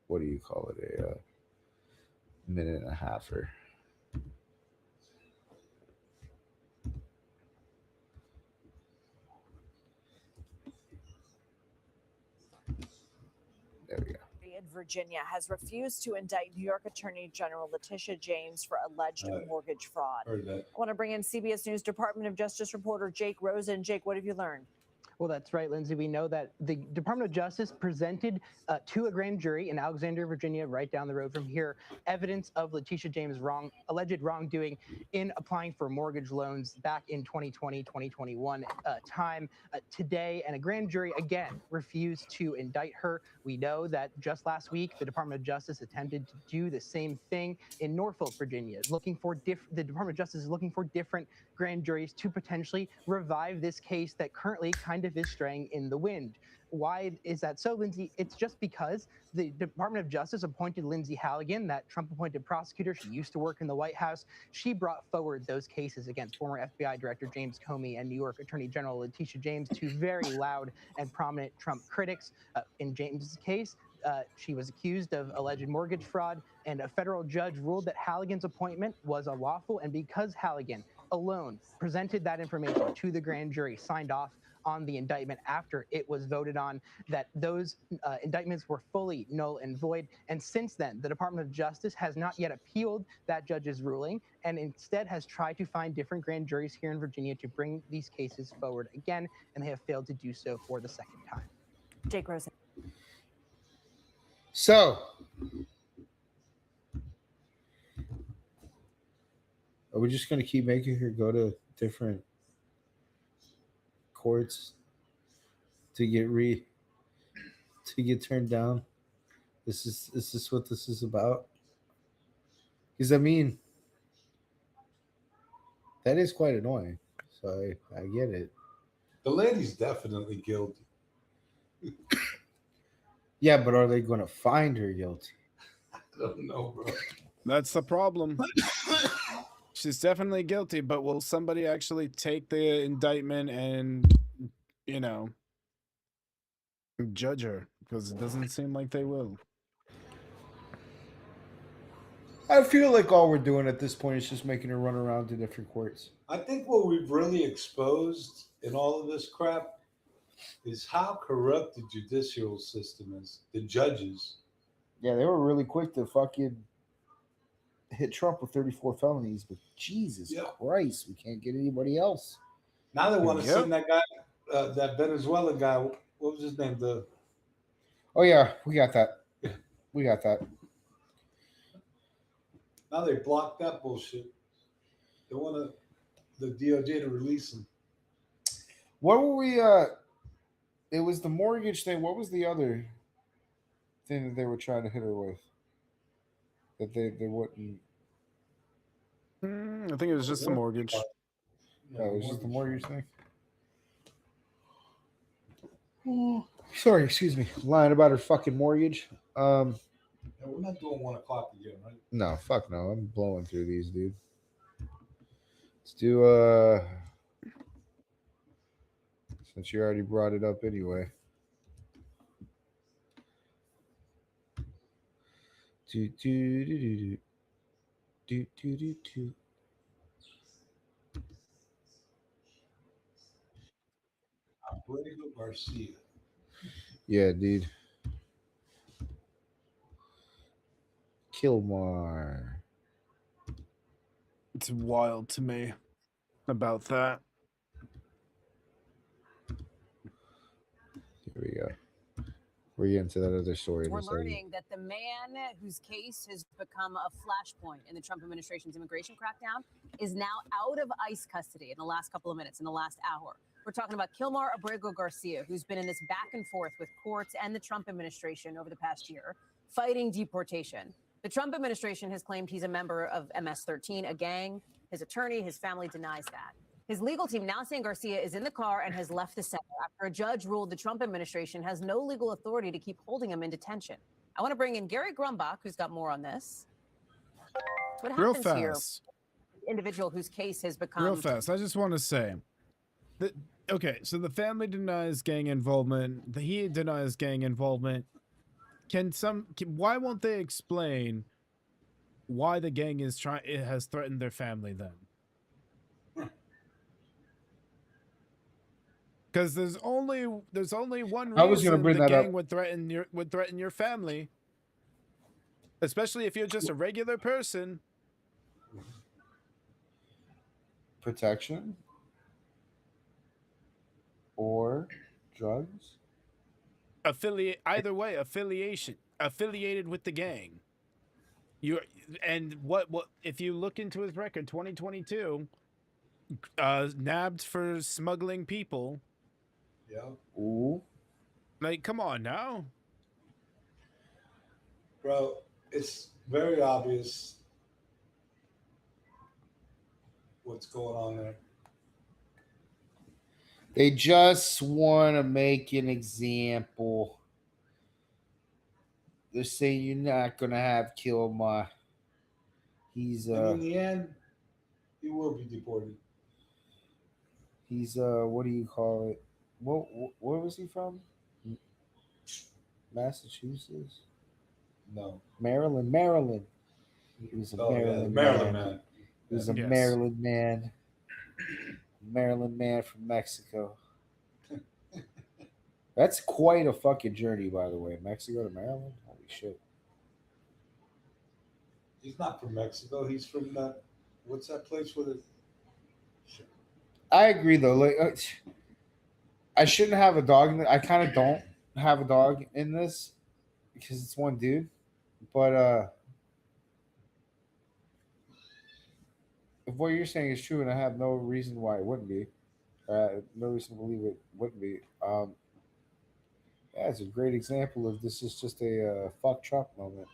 S2: What do you call it? A minute and a halfer. There we go.
S13: In Virginia has refused to indict New York Attorney General Letitia James for alleged mortgage fraud.
S5: Heard that.
S13: I want to bring in CBS News Department of Justice reporter Jake Rosen. Jake, what have you learned?
S16: Well, that's right, Lindsay. We know that the Department of Justice presented to a grand jury in Alexandria, Virginia, right down the road from here, evidence of Letitia James' alleged wrongdoing in applying for mortgage loans back in 2020, 2021 time. Today, and a grand jury again refused to indict her. We know that just last week, the Department of Justice attempted to do the same thing in Norfolk, Virginia, looking for the Department of Justice is looking for different grand juries to potentially revive this case that currently kind of is straying in the wind. Why is that so, Lindsay? It's just because the Department of Justice appointed Lindsay Halligan, that Trump-appointed prosecutor. She used to work in the White House. She brought forward those cases against former FBI Director James Comey and New York Attorney General Letitia James, two very loud and prominent Trump critics. In James's case, she was accused of alleged mortgage fraud, and a federal judge ruled that Halligan's appointment was unlawful. And because Halligan alone presented that information to the grand jury, signed off on the indictment after it was voted on, that those indictments were fully null and void. And since then, the Department of Justice has not yet appealed that judge's ruling, and instead has tried to find different grand juries here in Virginia to bring these cases forward again, and they have failed to do so for the second time.
S13: Jake Rosen.
S2: So, are we just going to keep making her go to different courts to get turned down? Is this what this is about? Because I mean, that is quite annoying. So I get it.
S5: The lady's definitely guilty.
S2: Yeah, but are they going to find her guilty?
S5: I don't know, bro.
S3: That's the problem. She's definitely guilty, but will somebody actually take the indictment and, judge her? Because it doesn't seem like they will.
S2: I feel like all we're doing at this point is just making her run around to different courts.
S5: I think what we've really exposed in all of this crap is how corrupt the judicial system is. The judges.
S2: Yeah, they were really quick to fucking hit Trump with 34 felonies, but Jesus Christ, we can't get anybody else.
S5: Now they want to send that guy, that Venezuelan guy. What was his name?
S2: Oh yeah, we got that. We got that.
S5: Now they blocked that bullshit. They want the DOJ to release him.
S2: What were we? It was the mortgage thing. What was the other thing that they were trying to hit her with? That they wouldn't.
S3: I think it was just the mortgage.
S2: No, it was just the mortgage thing. Sorry, excuse me. Lying about her fucking mortgage.
S5: We're not doing 1 o'clock again, right?
S2: No, fuck no. I'm blowing through these, dude. Let's do since you already brought it up anyway. Do.
S5: Abrego Garcia.
S2: Yeah, dude. Kilmar.
S3: It's wild to me about that.
S2: Here we go. We're getting to that other story.
S17: We're learning that the man whose case has become a flashpoint in the Trump administration's immigration crackdown is now out of ICE custody in the last couple of minutes, in the last hour. We're talking about Kilmar Abrego Garcia, who's been in this back and forth with courts and the Trump administration over the past year, fighting deportation. The Trump administration has claimed he's a member of MS-13, a gang. His attorney, his family denies that. His legal team now saying Garcia is in the car and has left the center after a judge ruled the Trump administration has no legal authority to keep holding him in detention. I want to bring in Gary Grumbach, who's got more on this. What
S3: Real
S17: happens here?
S3: fast.
S17: Individual whose case has become
S3: Real fast. I just want to say that, okay, so the family denies gang involvement. He denies gang involvement. Why won't they explain why the gang it has threatened their family then? Because there's only one
S2: I was gonna
S3: reason
S2: bring
S3: the
S2: that
S3: gang
S2: up.
S3: would threaten your family, especially if you're just a regular person.
S2: Protection or drugs.
S3: Either way, affiliated with the gang. What if you look into his record, 2022, nabbed for smuggling people.
S5: Yeah.
S2: Ooh.
S3: Like, come on now.
S5: Bro, it's very obvious what's going on there.
S2: They just want to make an example. They're saying you're not gonna have Kilmer. He's
S5: And in the end, he will be deported.
S2: He's what do you call it? Where was he from? Massachusetts?
S5: No.
S2: Maryland. He was a Maryland
S5: man.
S2: He was a
S3: Yes.
S2: Maryland man. Maryland man from Mexico. That's quite a fucking journey, by the way. Mexico to Maryland? Holy shit.
S5: He's not from Mexico. He's from that. What's that place with it?
S2: I agree, though. Like, I shouldn't have a dog in it. I kind of don't have a dog in this because it's one dude. But if what you're saying is true, and I have no reason why it wouldn't be, no reason to believe it wouldn't be. Yeah, it's a great example of this is just a fuck Trump moment.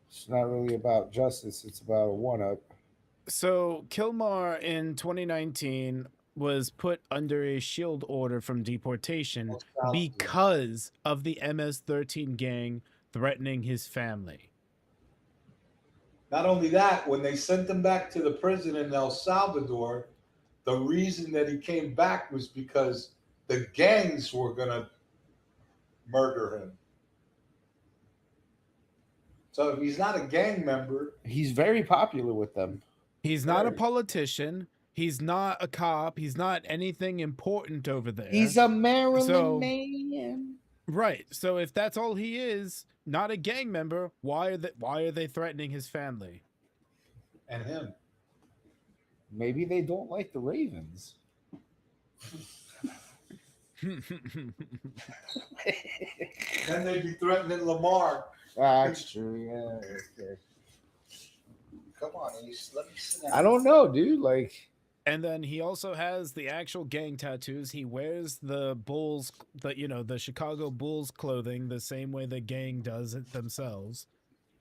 S2: It's not really about justice; it's about a one-up.
S3: So Kilmar in 2019 was put under a shield order from deportation because of the MS-13 gang threatening his family.
S5: Not only that, when they sent him back to the prison in El Salvador, the reason that he came back was because the gangs were going to murder him. So if he's not a gang member,
S2: He's very popular with them.
S3: He's not a politician. He's not a cop. He's not anything important over there.
S2: He's a Maryland
S3: So-
S2: man.
S3: Right. So if that's all he is, not a gang member, why are they threatening his family?
S5: and him.
S2: Maybe they don't like the Ravens.
S5: Then they'd be threatening Lamar.
S2: That's true. Yeah. Okay.
S5: Come on, Ace. Let me sit down.
S2: I don't know, dude. Like,
S3: And then he also has the actual gang tattoos. He wears the Bulls, the Chicago Bulls clothing the same way the gang does it themselves.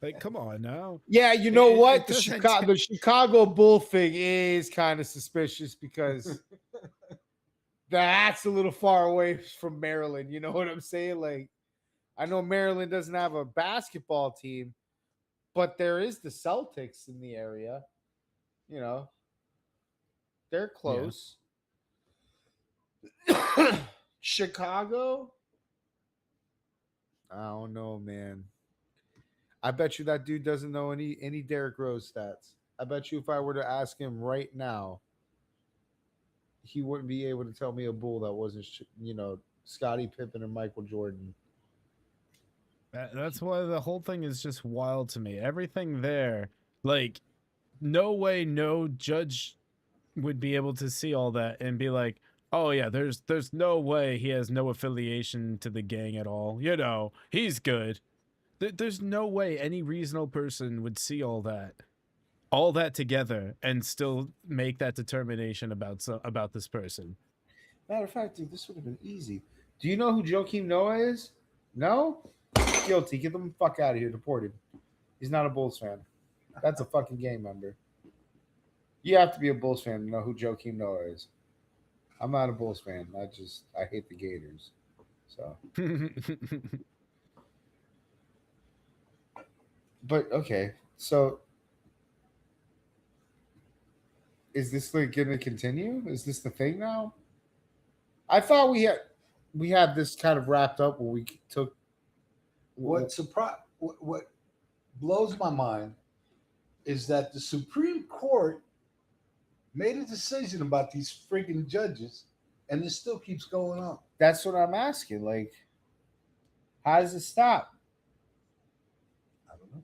S3: Like, come on now.
S2: yeah, you know
S3: It-
S2: what?
S3: it
S2: The
S3: doesn't-
S2: the Chicago Bull thing is kind of suspicious because that's a little far away from Maryland. You know what I'm saying? Like, I know Maryland doesn't have a basketball team, but there is the Celtics in the area. You know, they're close. Chicago? I don't know, man. I bet you that dude doesn't know any Derrick Rose stats. I bet you if I were to ask him right now, he wouldn't be able to tell me a Bull that wasn't, Scottie Pippen or Michael Jordan.
S3: That's why the whole thing is just wild to me. Everything there, like, no way, no judge would be able to see all that and be like, oh yeah, there's no way he has no affiliation to the gang at all. You know, he's good. There's no way any reasonable person would see all that together and still make that determination about this person.
S2: Matter of fact, dude, this would have been easy. Do you know who Joakim Noah is? No? Guilty. Get them the fuck out of here. Deported. He's not a Bulls fan. That's a fucking gang member. You have to be a Bulls fan to know who Joakim Noah is. I'm not a Bulls fan. I hate the Gators. So, but okay. So, is this like going to continue? Is this the thing now? I thought we had this kind of wrapped up where we took
S5: What blows my mind is that the Supreme Court made a decision about these freaking judges, and it still keeps going on.
S2: That's what I'm asking. Like, how does it stop?
S5: I don't know.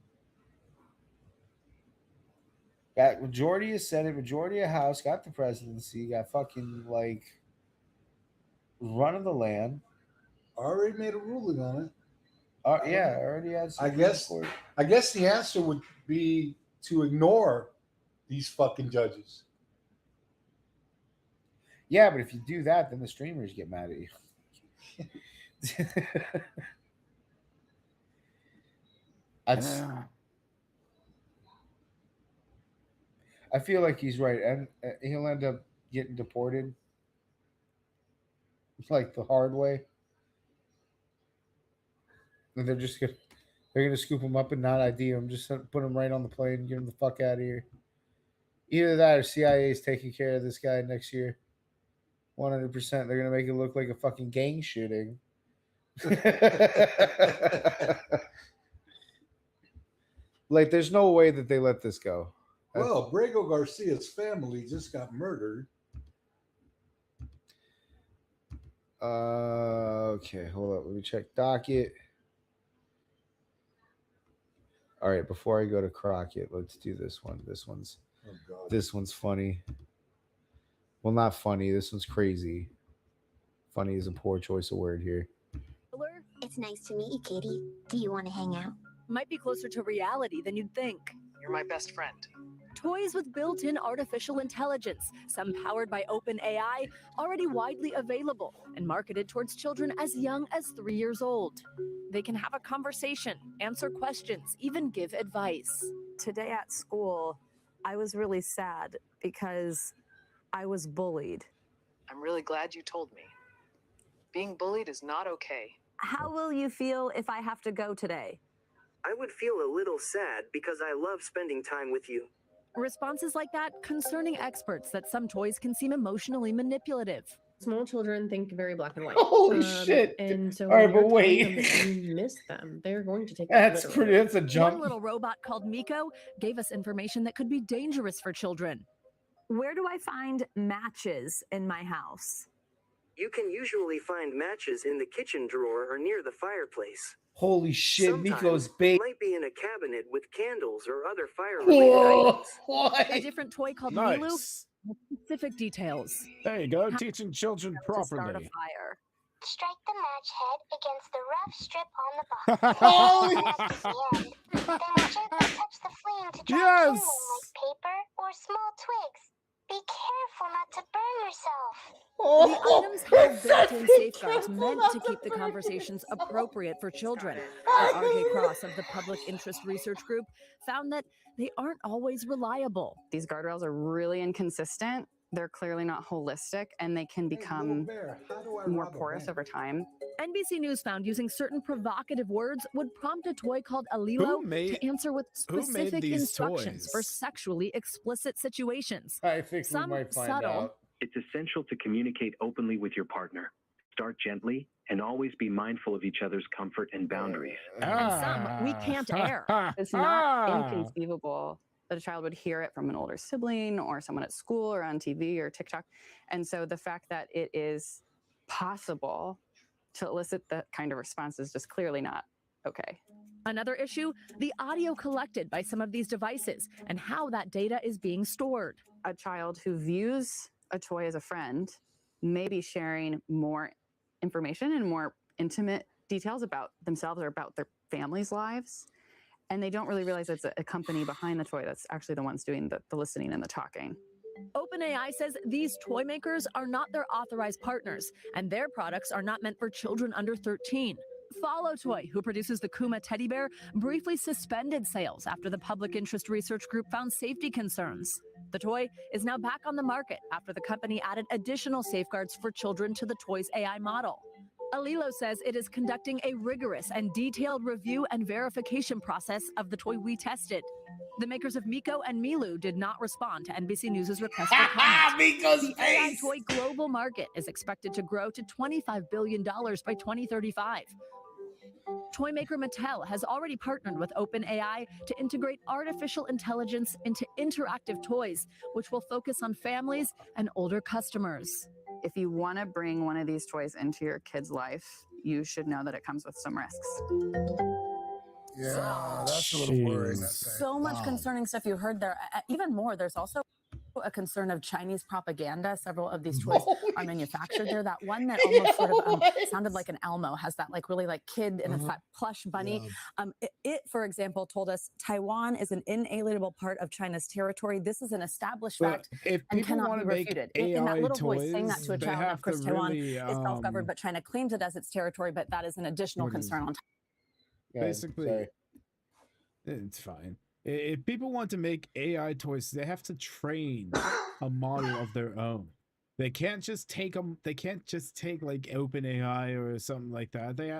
S2: Got majority of Senate, majority of House, got the presidency, got fucking like run of the land.
S5: Already made a ruling on it.
S2: Yeah, already had.
S5: I guess the answer would be to ignore these fucking judges.
S2: Yeah, but if you do that, then the streamers get mad at you. I feel like he's right, and he'll end up getting deported, like the hard way. And they're gonna scoop him up and not ID him, just put him right on the plane and get him the fuck out of here. Either that or CIA is taking care of this guy next year. 100%. They're gonna make it look like a fucking gang shooting. Like, there's no way that they let this go.
S5: Well, Brago Garcia's family just got murdered.
S2: Okay, hold up. Let me check docket. All right, before I go to Crockett, let's do this one. This one's funny. Well, not funny. This one's crazy. Funny is a poor choice of word here.
S18: It's nice to meet you, Katie. Do you want to hang out?
S19: Might be closer to reality than you'd think.
S20: You're my best friend.
S19: Toys with built-in artificial intelligence, some powered by OpenAI, already widely available and marketed towards children as young as 3 years old. They can have a conversation, answer questions, even give advice.
S21: Today at school, I was really sad because I was bullied.
S20: I'm really glad you told me. Being bullied is not okay.
S19: How will you feel if I have to go today?
S22: I would feel a little sad because I love spending time with you.
S19: Responses like that concerning experts that some toys can seem emotionally manipulative.
S23: Small children think very black and white.
S2: Holy shit.
S23: And so
S2: All right,
S23: when you're
S2: but
S23: telling
S2: wait.
S23: them that you miss them, they're going to take
S2: That's
S23: that
S2: pretty. That's a jump.
S19: One little robot called Miko gave us information that could be dangerous for children. Where do I find matches in my house?
S22: You can usually find matches in the kitchen drawer or near the fireplace.
S2: Holy shit,
S22: Sometimes
S2: Miko's
S22: it
S2: bait.
S22: might be in a cabinet with candles or other fire-related items.
S19: A different toy called
S3: Nice.
S19: Milu with specific details.
S3: There you go, teaching children
S19: How to start a
S3: properly.
S19: fire.
S18: Strike the match head against the rough strip on the bottom. Once the match is the end, then gently touch the flame to drop kindling like paper or small twigs. Be careful not to burn yourself.
S19: The items have built-in safeguards meant to keep the conversations appropriate for children. But R.J. Cross of the Public Interest Research Group found that they aren't always reliable.
S24: These guardrails are really inconsistent. They're clearly not holistic, and they can become more porous over time.
S19: NBC News found using certain provocative words would prompt a toy called Alilo to answer with
S3: who made
S19: specific
S3: these
S19: instructions for
S3: toys?
S19: sexually explicit situations.
S2: I think
S19: Some
S2: we might find
S19: subtle,
S2: out.
S25: It's essential to communicate openly with your partner. Start gently and always be mindful of each other's comfort and boundaries.
S19: and some we can't air.
S24: It's not inconceivable that a child would hear it from an older sibling or someone at school or on TV or TikTok. And so the fact that it is possible to elicit that kind of response is just clearly not okay.
S19: Another issue, the audio collected by some of these devices and how that data is being stored.
S24: A child who views a toy as a friend may be sharing more information and more intimate details about themselves or about their family's lives. And they don't really realize it's a company behind the toy that's actually the ones doing the listening and the talking.
S19: OpenAI says these toy makers are not their authorized partners, and their products are not meant for children under 13. Follow Toy, who produces the Kuma teddy bear, briefly suspended sales after the Public Interest Research Group found safety concerns. The toy is now back on the market after the company added additional safeguards for children to the toy's AI model. Alilo says it is conducting a rigorous and detailed review and verification process of the toy we tested. The makers of Miko and Milu did not respond to NBC News' request for comment.
S2: Miko's
S19: The AI
S2: face!
S19: toy global market is expected to grow to $25 billion by 2035. Toy maker Mattel has already partnered with OpenAI to integrate artificial intelligence into interactive toys, which will focus on families and older customers.
S24: If you want to bring one of these toys into your kid's life, you should know that it comes with some risks.
S5: Yeah, that's a little worrying.
S17: So much concerning stuff you heard there. Even more, there's also a concern of Chinese propaganda. Several of these toys are manufactured there. That one that almost sort of sounded like an Elmo has that like really like kid and it's that plush bunny. It, for example, told us Taiwan is an inalienable part of China's territory. This is an established fact
S3: if
S17: and
S3: people
S17: cannot
S3: want
S17: be
S3: to make
S17: refuted.
S3: AI
S17: In that little voice saying that
S3: toys,
S17: to a
S3: they
S17: child, now,
S3: have
S17: of course,
S3: to
S17: Taiwan
S3: really,
S17: is self-governed, but China claims it as its territory. But that is an additional
S3: What is-
S17: concern on top.
S3: basically, it's fine. If people want to make AI toys, they have to train a model of their own. They can't just take them. They can't just take like OpenAI or something like that. They,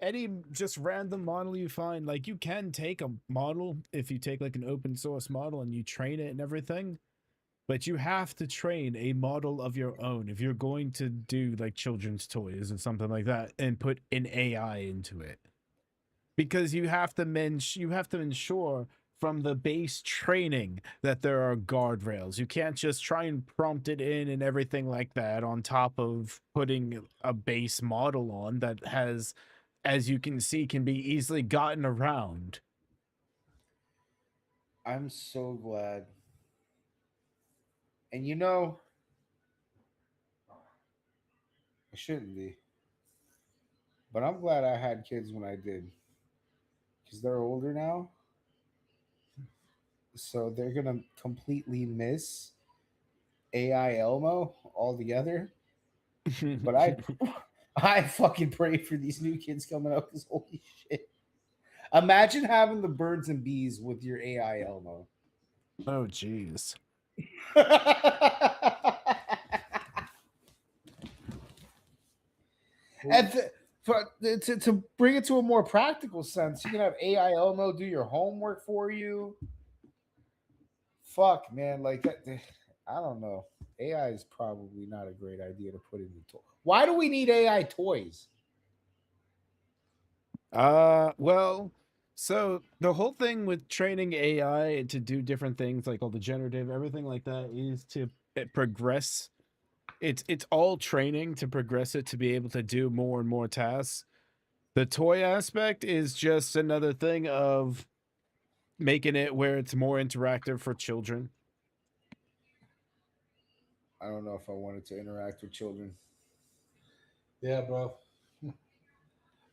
S3: any just random model you find. Like you can take a model if you take like an open source model and you train it and everything. But you have to train a model of your own if you're going to do like children's toys or something like that and put an AI into it. Because you have to ensure from the base training that there are guardrails. You can't just try and prompt it in and everything like that on top of putting a base model on that has, as you can see, can be easily gotten around.
S2: I'm so glad. And you know, I shouldn't be. But I'm glad I had kids when I did. Because they're older now. So they're going to completely miss AI Elmo altogether. But I fucking pray for these new kids coming up because holy shit. Imagine having the birds and bees with your AI Elmo.
S3: Oh, jeez.
S2: And to bring it to a more practical sense, you can have AI Elmo do your homework for you. Fuck, man. Like, I don't know. AI is probably not a great idea to put in the toy. Why do we need AI toys?
S3: Well, so the whole thing with training AI to do different things, like all the generative, everything like that, is to progress. It's all training to progress it to be able to do more and more tasks. The toy aspect is just another thing of making it where it's more interactive for children.
S2: I don't know if I wanted to interact with children.
S5: Yeah, bro.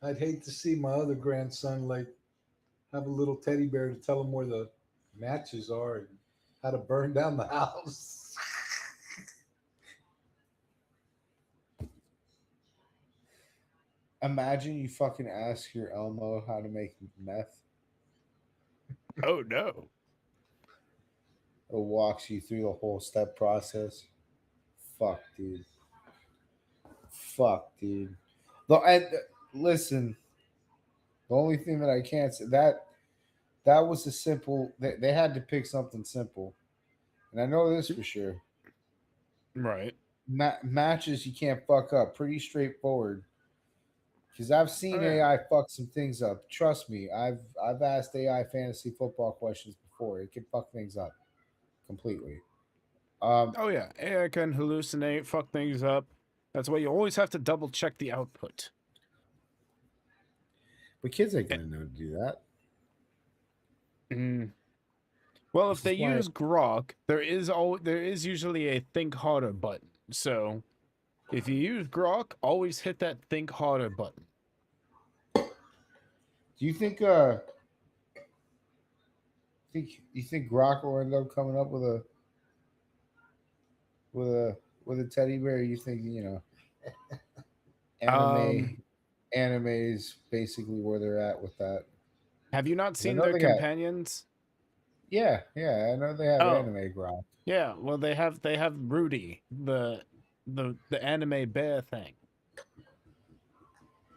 S5: I'd hate to see my other grandson like have a little teddy bear to tell him where the matches are and how to burn down the house.
S2: Imagine you fucking ask your Elmo how to make meth.
S3: Oh no.
S2: It walks you through the whole step process. Fuck, dude. Fuck, dude. Listen, the only thing that I can't say that was a simple. They had to pick something simple, and I know this for sure.
S3: Right.
S2: Matches you can't fuck up. Pretty straightforward. Because I've seen AI fuck some things up. Trust me, I've asked AI fantasy football questions before. It can fuck things up completely.
S3: Oh yeah, AI can hallucinate, fuck things up. That's why you always have to double check the output.
S2: But kids ain't gonna know to do that.
S3: Well, if they use Grok, there is usually a think harder button. So, if you use Grok, always hit that think harder button.
S2: Do you think think Grok will end up coming up with a teddy bear? You think, anime is basically where they're at with that.
S3: Have you not seen their companions?
S2: Yeah, I know they have
S3: Oh.
S2: anime Gronk.
S3: Yeah, well they have Rudy, the anime bear thing,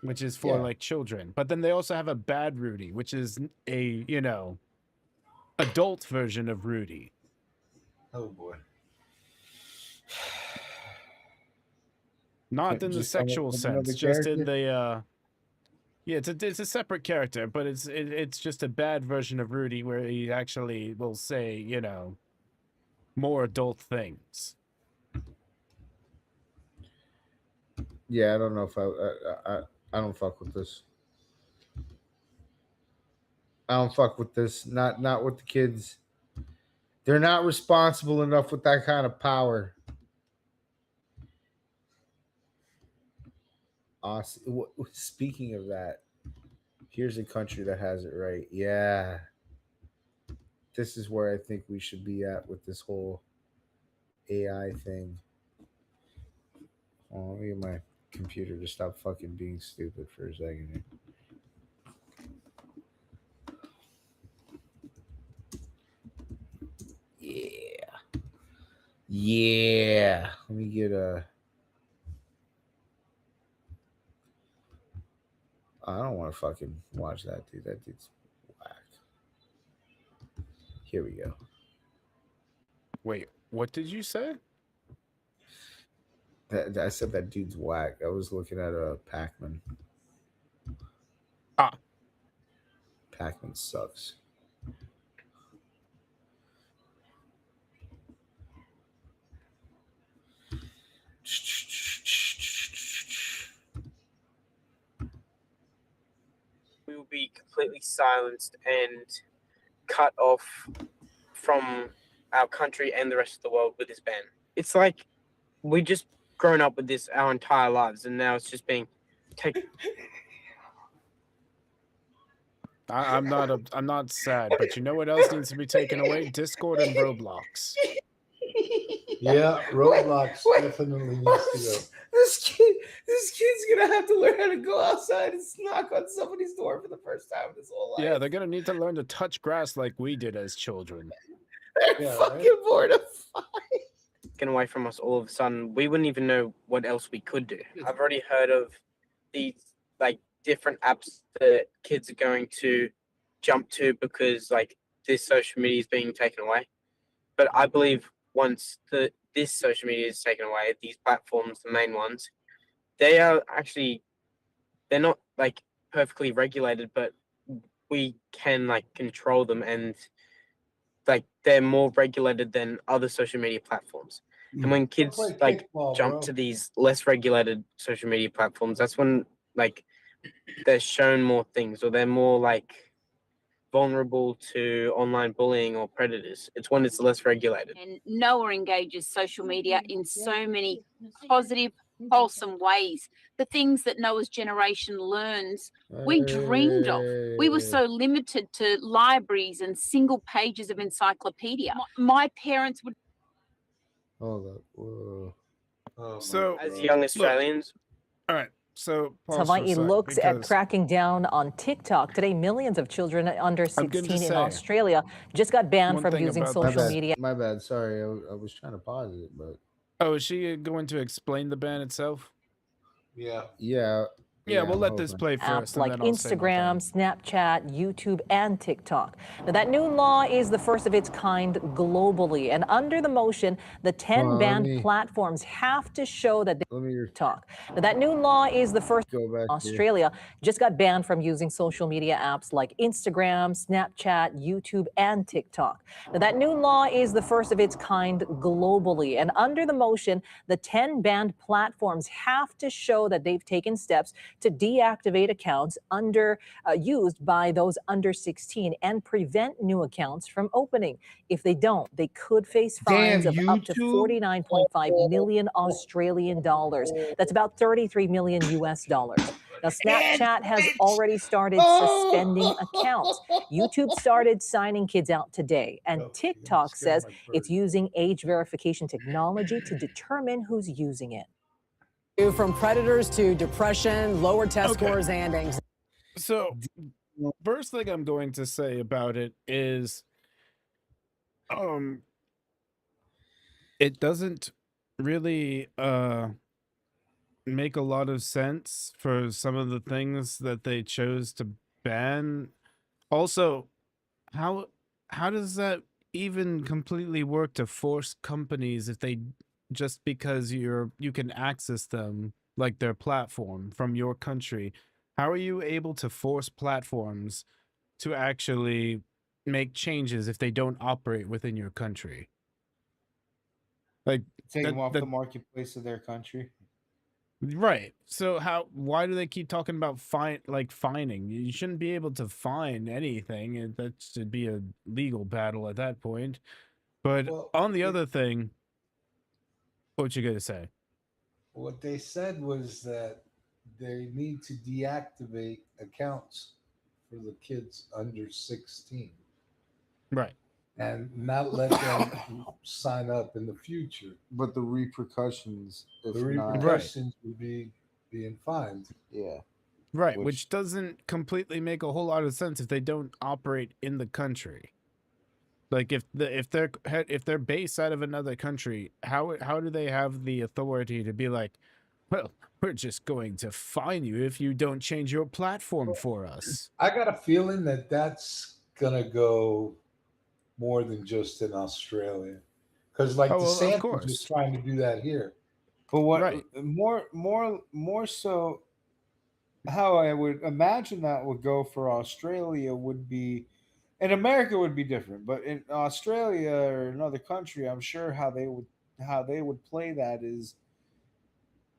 S3: which is for
S2: Yeah.
S3: like children. But then they also have a bad Rudy, which is a, adult version of Rudy.
S5: Oh boy.
S3: Not in the
S2: Just
S3: sexual
S2: another
S3: sense, just in
S2: character?
S3: the yeah, it's a separate character, but it's just a bad version of Rudy where he actually will say, more adult things.
S2: Yeah, I don't know if I don't fuck with this. I don't fuck with this. Not with the kids. They're not responsible enough with that kind of power. Speaking of that, here's a country that has it right. Yeah. This is where I think we should be at with this whole AI thing. Oh, let me get my computer to stop fucking being stupid for a second here. Yeah. Let me get a. I don't want to fucking watch that dude. That dude's whack. Here we go.
S3: Wait, what did you say?
S2: I said that dude's whack. I was looking at a Pac-Man.
S3: Ah.
S2: Pac-Man sucks.
S1: We will be completely silenced and cut off from our country and the rest of the world with this ban. It's like we just grown up with this our entire lives, and now it's just being taken.
S3: I'm not sad, but you know what else needs to be taken away? Discord and Roblox.
S5: Yeah, Roblox definitely needs to go.
S2: This kid's gonna have to learn how to go outside and knock on somebody's door for the first time in his whole life.
S3: Yeah, they're gonna need to learn to touch grass like we did as children.
S2: They're fucking mortified.
S1: Taken away from us all of a sudden, we wouldn't even know what else we could do. I've already heard of these different apps that kids are going to jump to because this social media is being taken away. But I believe once this social media is taken away, these platforms, the main ones, they're not perfectly regulated, but we can control them, and they're more regulated than other social media platforms. And when kids jump to these less regulated social media platforms, that's when they're shown more things, or they're more vulnerable to online bullying or predators. It's when it's less regulated.
S4: And Noah engages social media in so many positive, wholesome ways. The things that Noah's generation learns, we dreamed of. We were so limited to libraries and single pages of encyclopedia. My parents would.
S2: Hold up. Whoa.
S3: So,
S1: as young Australians.
S3: All right. So
S6: Hawaii looks at cracking down on TikTok. Today, millions of children under 16 in Australia just got banned from using social media.
S2: My bad. Sorry, I was trying to pause it, but.
S3: Oh, is she going to explain the ban itself?
S5: Yeah.
S3: Yeah, we'll let this play first.
S6: Apps like Instagram, Snapchat, YouTube, and TikTok. Now, that new law is the first of its kind globally. And under the motion, the 10 banned platforms have to show that they talk. Now, that new law is the first in Australia. Just got banned from using social media apps like Instagram, Snapchat, YouTube, and TikTok. Now, that new law is the first of its kind globally. And under the motion, the 10 banned platforms have to show that they've taken steps to deactivate accounts used by those under 16 and prevent new accounts from opening. If they don't, they could face fines of up to 49.5 million Australian dollars. That's about 33 million US dollars. Now, Snapchat has already started suspending accounts. YouTube started signing kids out today, and TikTok says it's using age verification technology to determine who's using it.
S7: From predators to depression, lower test scores, and anxiety.
S3: So, first thing I'm going to say about it is It doesn't really make a lot of sense for some of the things that they chose to ban. Also, how how does that even completely work to force companies if they just because you can access them like their platform from your country? How are you able to force platforms to actually make changes if they don't operate within your country? Like
S2: Take
S3: that
S2: them off
S3: that
S2: the marketplace of their country.
S3: Right. So why do they keep talking about fining? You shouldn't be able to fine anything. That should be a legal battle at that point. But
S5: Well,
S3: on the other thing, what you gonna say?
S5: what they said was that they need to deactivate accounts for the kids under 16
S3: Right.
S5: and not let them sign up in the future.
S2: But the repercussions, if
S5: The
S2: not,
S5: repercussions would be being fined.
S2: yeah,
S3: Right, which doesn't completely make a whole lot of sense if they don't operate in the country. Like if they're based out of another country, how do they have the authority to be like, well, we're just going to fine you if you don't change your platform for us?
S5: I got a feeling that that's gonna go more than just in Australia, because like
S3: Oh, well, of
S5: DeSantis was
S3: course.
S5: trying to do that here.
S2: but what
S3: Right.
S2: more so, how I would imagine that would go for Australia would be, in America would be different, but in Australia or another country, I'm sure how they would play that is,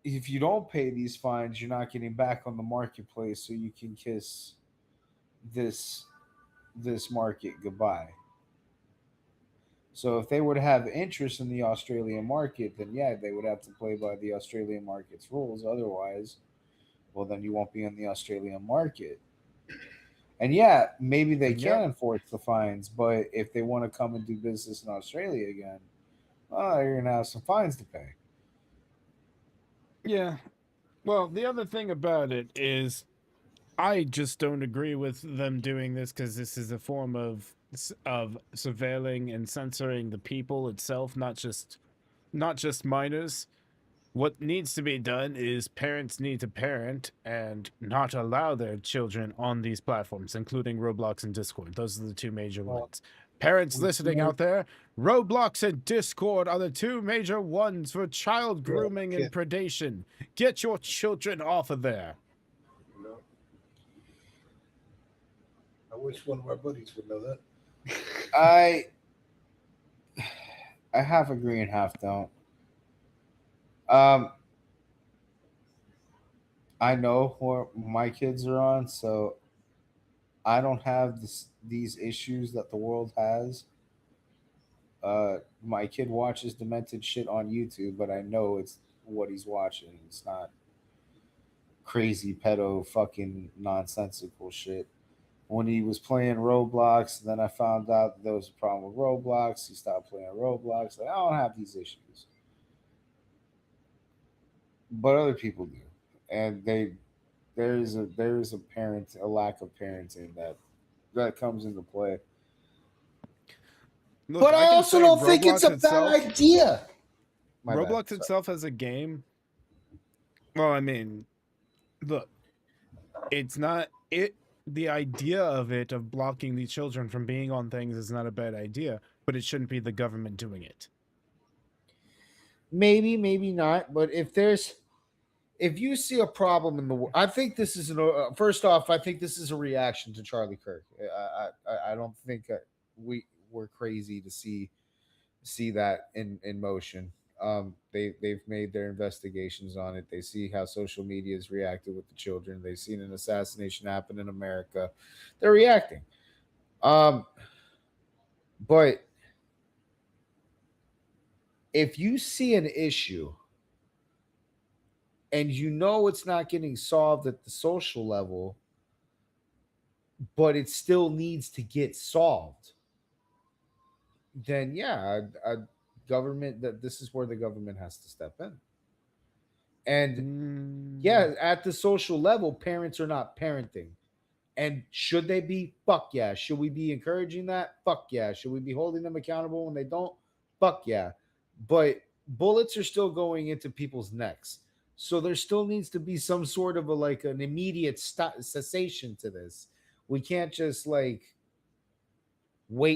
S2: if you don't pay these fines, you're not getting back on the marketplace, so you can kiss this this market goodbye. So if they were to have interest in the Australian market, then yeah, they would have to play by the Australian market's rules. Otherwise, well, then you won't be in the Australian market. And yeah, maybe they can
S3: Yep.
S2: enforce the fines, but if they want to come and do business in Australia again, well, you're gonna have some fines to pay.
S3: Yeah. Well, the other thing about it is I just don't agree with them doing this because this is a form of surveilling and censoring the people itself, not just minors. What needs to be done is parents need to parent and not allow their children on these platforms, including Roblox and Discord. Those are the two major ones. Parents listening out there, Roblox and Discord are the two major ones for child grooming and predation. Get your children off of there.
S5: I wish one of our buddies would know that.
S2: I half agree and half don't. I know what my kids are on, so I don't have these issues that the world has. My kid watches demented shit on YouTube, but I know it's what he's watching. It's not crazy pedo fucking nonsensical shit. When he was playing Roblox, then I found out that there was a problem with Roblox. He stopped playing Roblox. Like, I don't have these issues, but other people do, and there is a lack of parenting that comes into play.
S3: Look,
S2: But I
S3: can
S2: also
S3: say
S2: don't think it's a
S3: Roblox
S2: bad
S3: itself-
S2: idea. My bad.
S3: Roblox
S2: Sorry.
S3: itself as a game. Well, I mean, look, it's not it. The idea of it, of blocking these children from being on things, is not a bad idea, but it shouldn't be the government doing it.
S2: Maybe not. But if you see a problem in the world, I think this is first off, I think this is a reaction to Charlie Kirk. I don't think we're crazy to see that in motion. They've made their investigations on it. They see how social media has reacted with the children. They've seen an assassination happen in America. They're reacting. But if you see an issue and you know it's not getting solved at the social level, but it still needs to get solved, then yeah, a government, that this is where the government has to step in. And yeah, at the social level, parents are not parenting. And should they be? Fuck yeah. Should we be encouraging that? Fuck yeah. Should we be holding them accountable when they don't? Fuck yeah. But bullets are still going into people's necks. So there still needs to be some sort of an immediate cessation to this. We can't just wait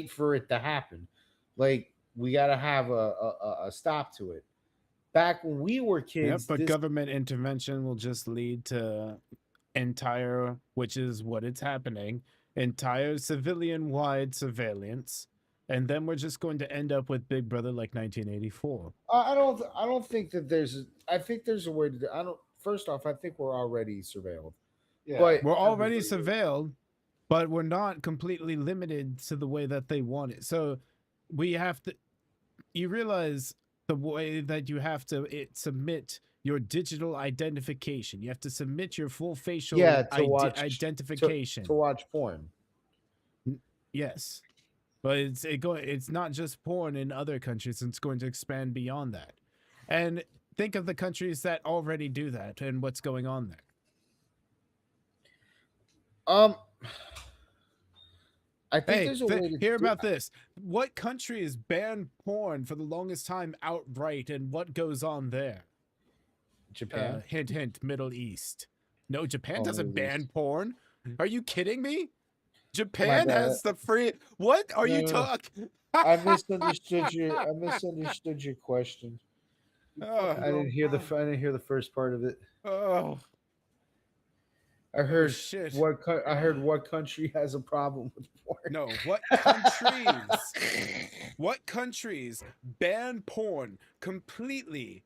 S2: for it to happen. We got to have a stop to it. Back when we were kids,
S3: but government intervention will just lead to which is what it's happening, entire civilian-wide surveillance, and then we're just going to end up with Big Brother like 1984.
S2: I don't think that there's. I think there's a way to. I don't. First off, I think we're already surveilled.
S3: Yeah, but we're already surveilled, but we're not completely limited to the way that they want it. So we have to. You realize the way that you have to submit your digital identification. You have to submit your full facial identification
S2: to watch porn.
S3: Yes, but it's not just porn in other countries. It's going to expand beyond that. And think of the countries that already do that and what's going on there.
S2: I think there's a way to
S3: hear about this. What country has banned porn for the longest time outright, and what goes on there?
S2: Japan.
S3: Hint, hint. Middle East. No, Japan doesn't ban porn. Are you kidding me? Japan has the free. What are you talking?
S2: I misunderstood your question. I didn't hear the first part of it.
S3: Oh.
S2: I heard what country has a problem with porn.
S3: No, what countries ban porn completely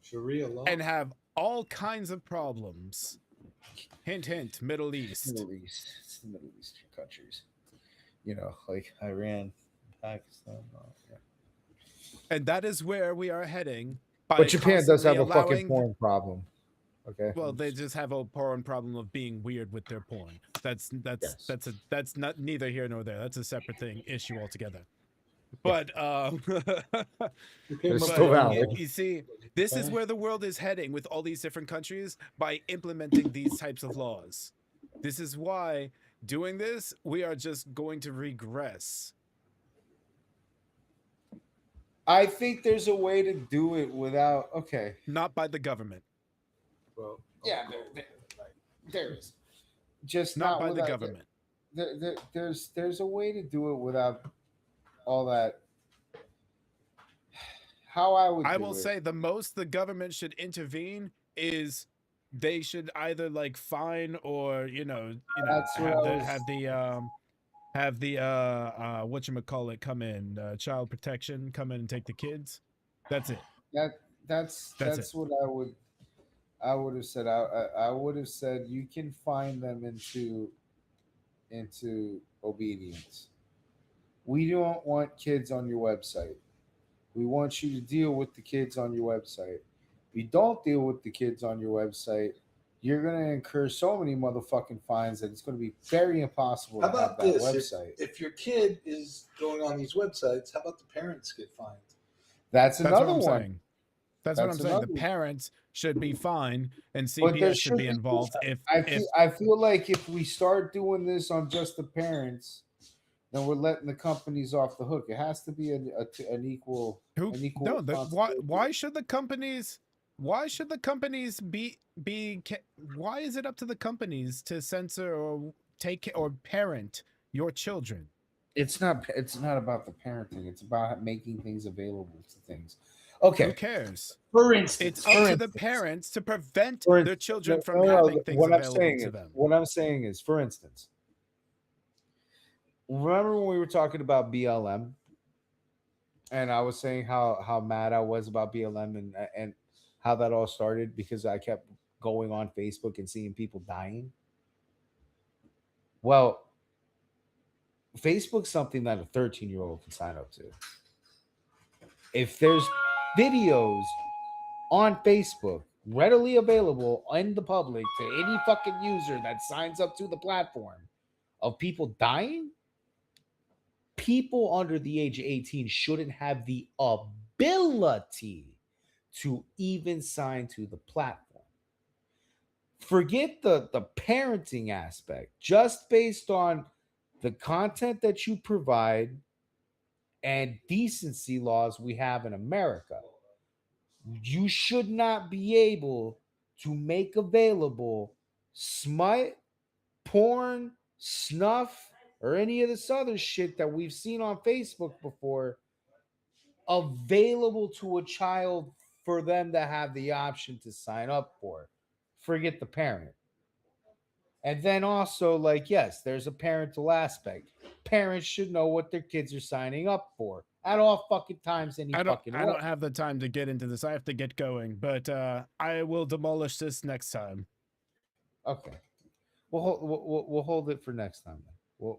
S5: Sharia law
S3: and have all kinds of problems. Hint, hint. Middle East.
S2: It's the Middle Eastern countries. Like Iran, Pakistan. Yeah.
S3: And that is where we are heading.
S2: But Japan does have a fucking porn problem. Okay.
S3: Well, they just have a porn problem of being weird with their porn. That's not neither here nor there. That's a separate issue altogether. But you see, this is where the world is heading with all these different countries by implementing these types of laws. This is why doing this, we are just going to regress.
S2: I think there's a way to do it without. Okay.
S3: Not by the government.
S2: Well, yeah, there is. Just
S3: not by the government.
S2: There's a way to do it without all that. How I will
S3: say the most the government should intervene is they should either fine or have the whatchamacallit come in, child protection come in and take the kids. That's it.
S2: That's what I would have said. I would have said you can fine them into obedience. We don't want kids on your website. We want you to deal with the kids on your website. If you don't deal with the kids on your website, you're going to incur so many motherfucking fines that it's going to be very impossible to have that website.
S5: If your kid is going on these websites, how about the parents get fined?
S2: That's another one.
S3: That's what I'm saying. The parents should be fined and CPS should be involved.
S2: I feel like if we start doing this on just the parents, then we're letting the companies off the hook. It has to be an equal.
S3: No, why should the companies? Why should the companies be? Why is it up to the companies to censor or take or parent your children?
S2: It's not about the parenting. It's about making things available to things. Okay.
S3: Who cares?
S2: For instance,
S3: it's up to the parents to prevent their children from having things available to them.
S2: What I'm saying is, for instance, remember when we were talking about BLM, and I was saying how mad I was about BLM and how that all started because I kept going on Facebook and seeing people dying. Well, Facebook's something that a 13-year-old can sign up to. If there's videos on Facebook readily available in the public to any fucking user that signs up to the platform of people dying, people under the age of 18 shouldn't have the ability to even sign to the platform. forget the parenting aspect, just based on the content that you provide and decency laws we have in America. You should not be able to make available smut, porn, snuff, or any of this other shit that we've seen on Facebook before available to a child for them to have the option to sign up for. Forget the parent. And then also, like, yes, there's a parental aspect. Parents should know what their kids are signing up for at all fucking times,
S3: I don't have the time to get into this. I have to get going, but I will demolish this next time.
S2: Okay, we'll hold it for next time. Then.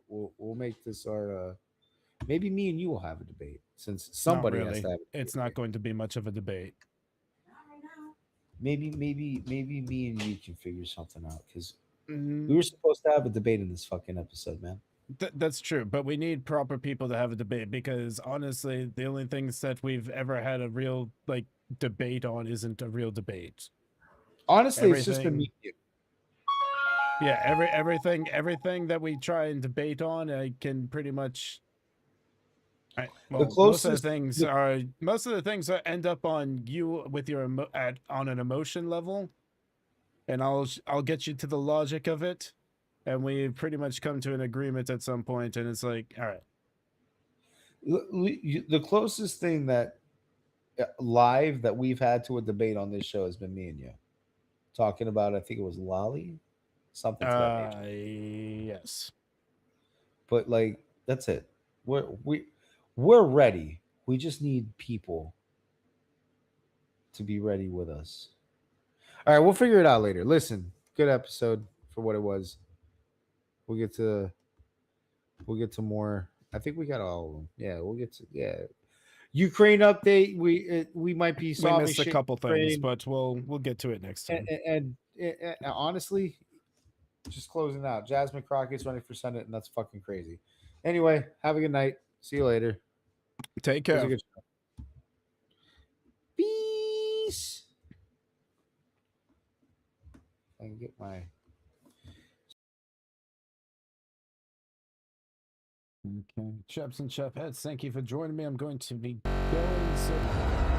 S2: We'll make this our. Maybe me and you will have a debate since somebody has to have.
S3: It's not going to be much of a debate.
S2: Maybe me and you can figure something out because we were supposed to have a debate in this fucking episode, man.
S3: That's true, but we need proper people to have a debate because honestly, the only things that we've ever had a real debate on isn't a real debate.
S2: Honestly, it's just been me.
S3: Yeah, everything that we try and debate on, I can pretty much. Well, most of the things end up on you with your on an emotion level, and I'll get you to the logic of it, and we pretty much come to an agreement at some point, and it's like, all right.
S2: The closest thing that live that we've had to a debate on this show has been me and you talking about. I think it was Lolly, something to that nature.
S3: Yes.
S2: But like, that's it. We're ready. We just need people to be ready with us. All right, we'll figure it out later. Listen, good episode for what it was. We'll get to more. I think we got all of them. Yeah, we'll get to Ukraine update. We might be solving.
S3: We missed a couple things, but we'll get to it next time.
S2: And honestly, just closing out. Jasmine Crockett's running for Senate, and that's fucking crazy. Anyway, have a good night. See you later.
S3: Take care.
S2: Peace. I can get my.
S3: Okay, Chaps and Chef Heads, thank you for joining me. I'm going to be going.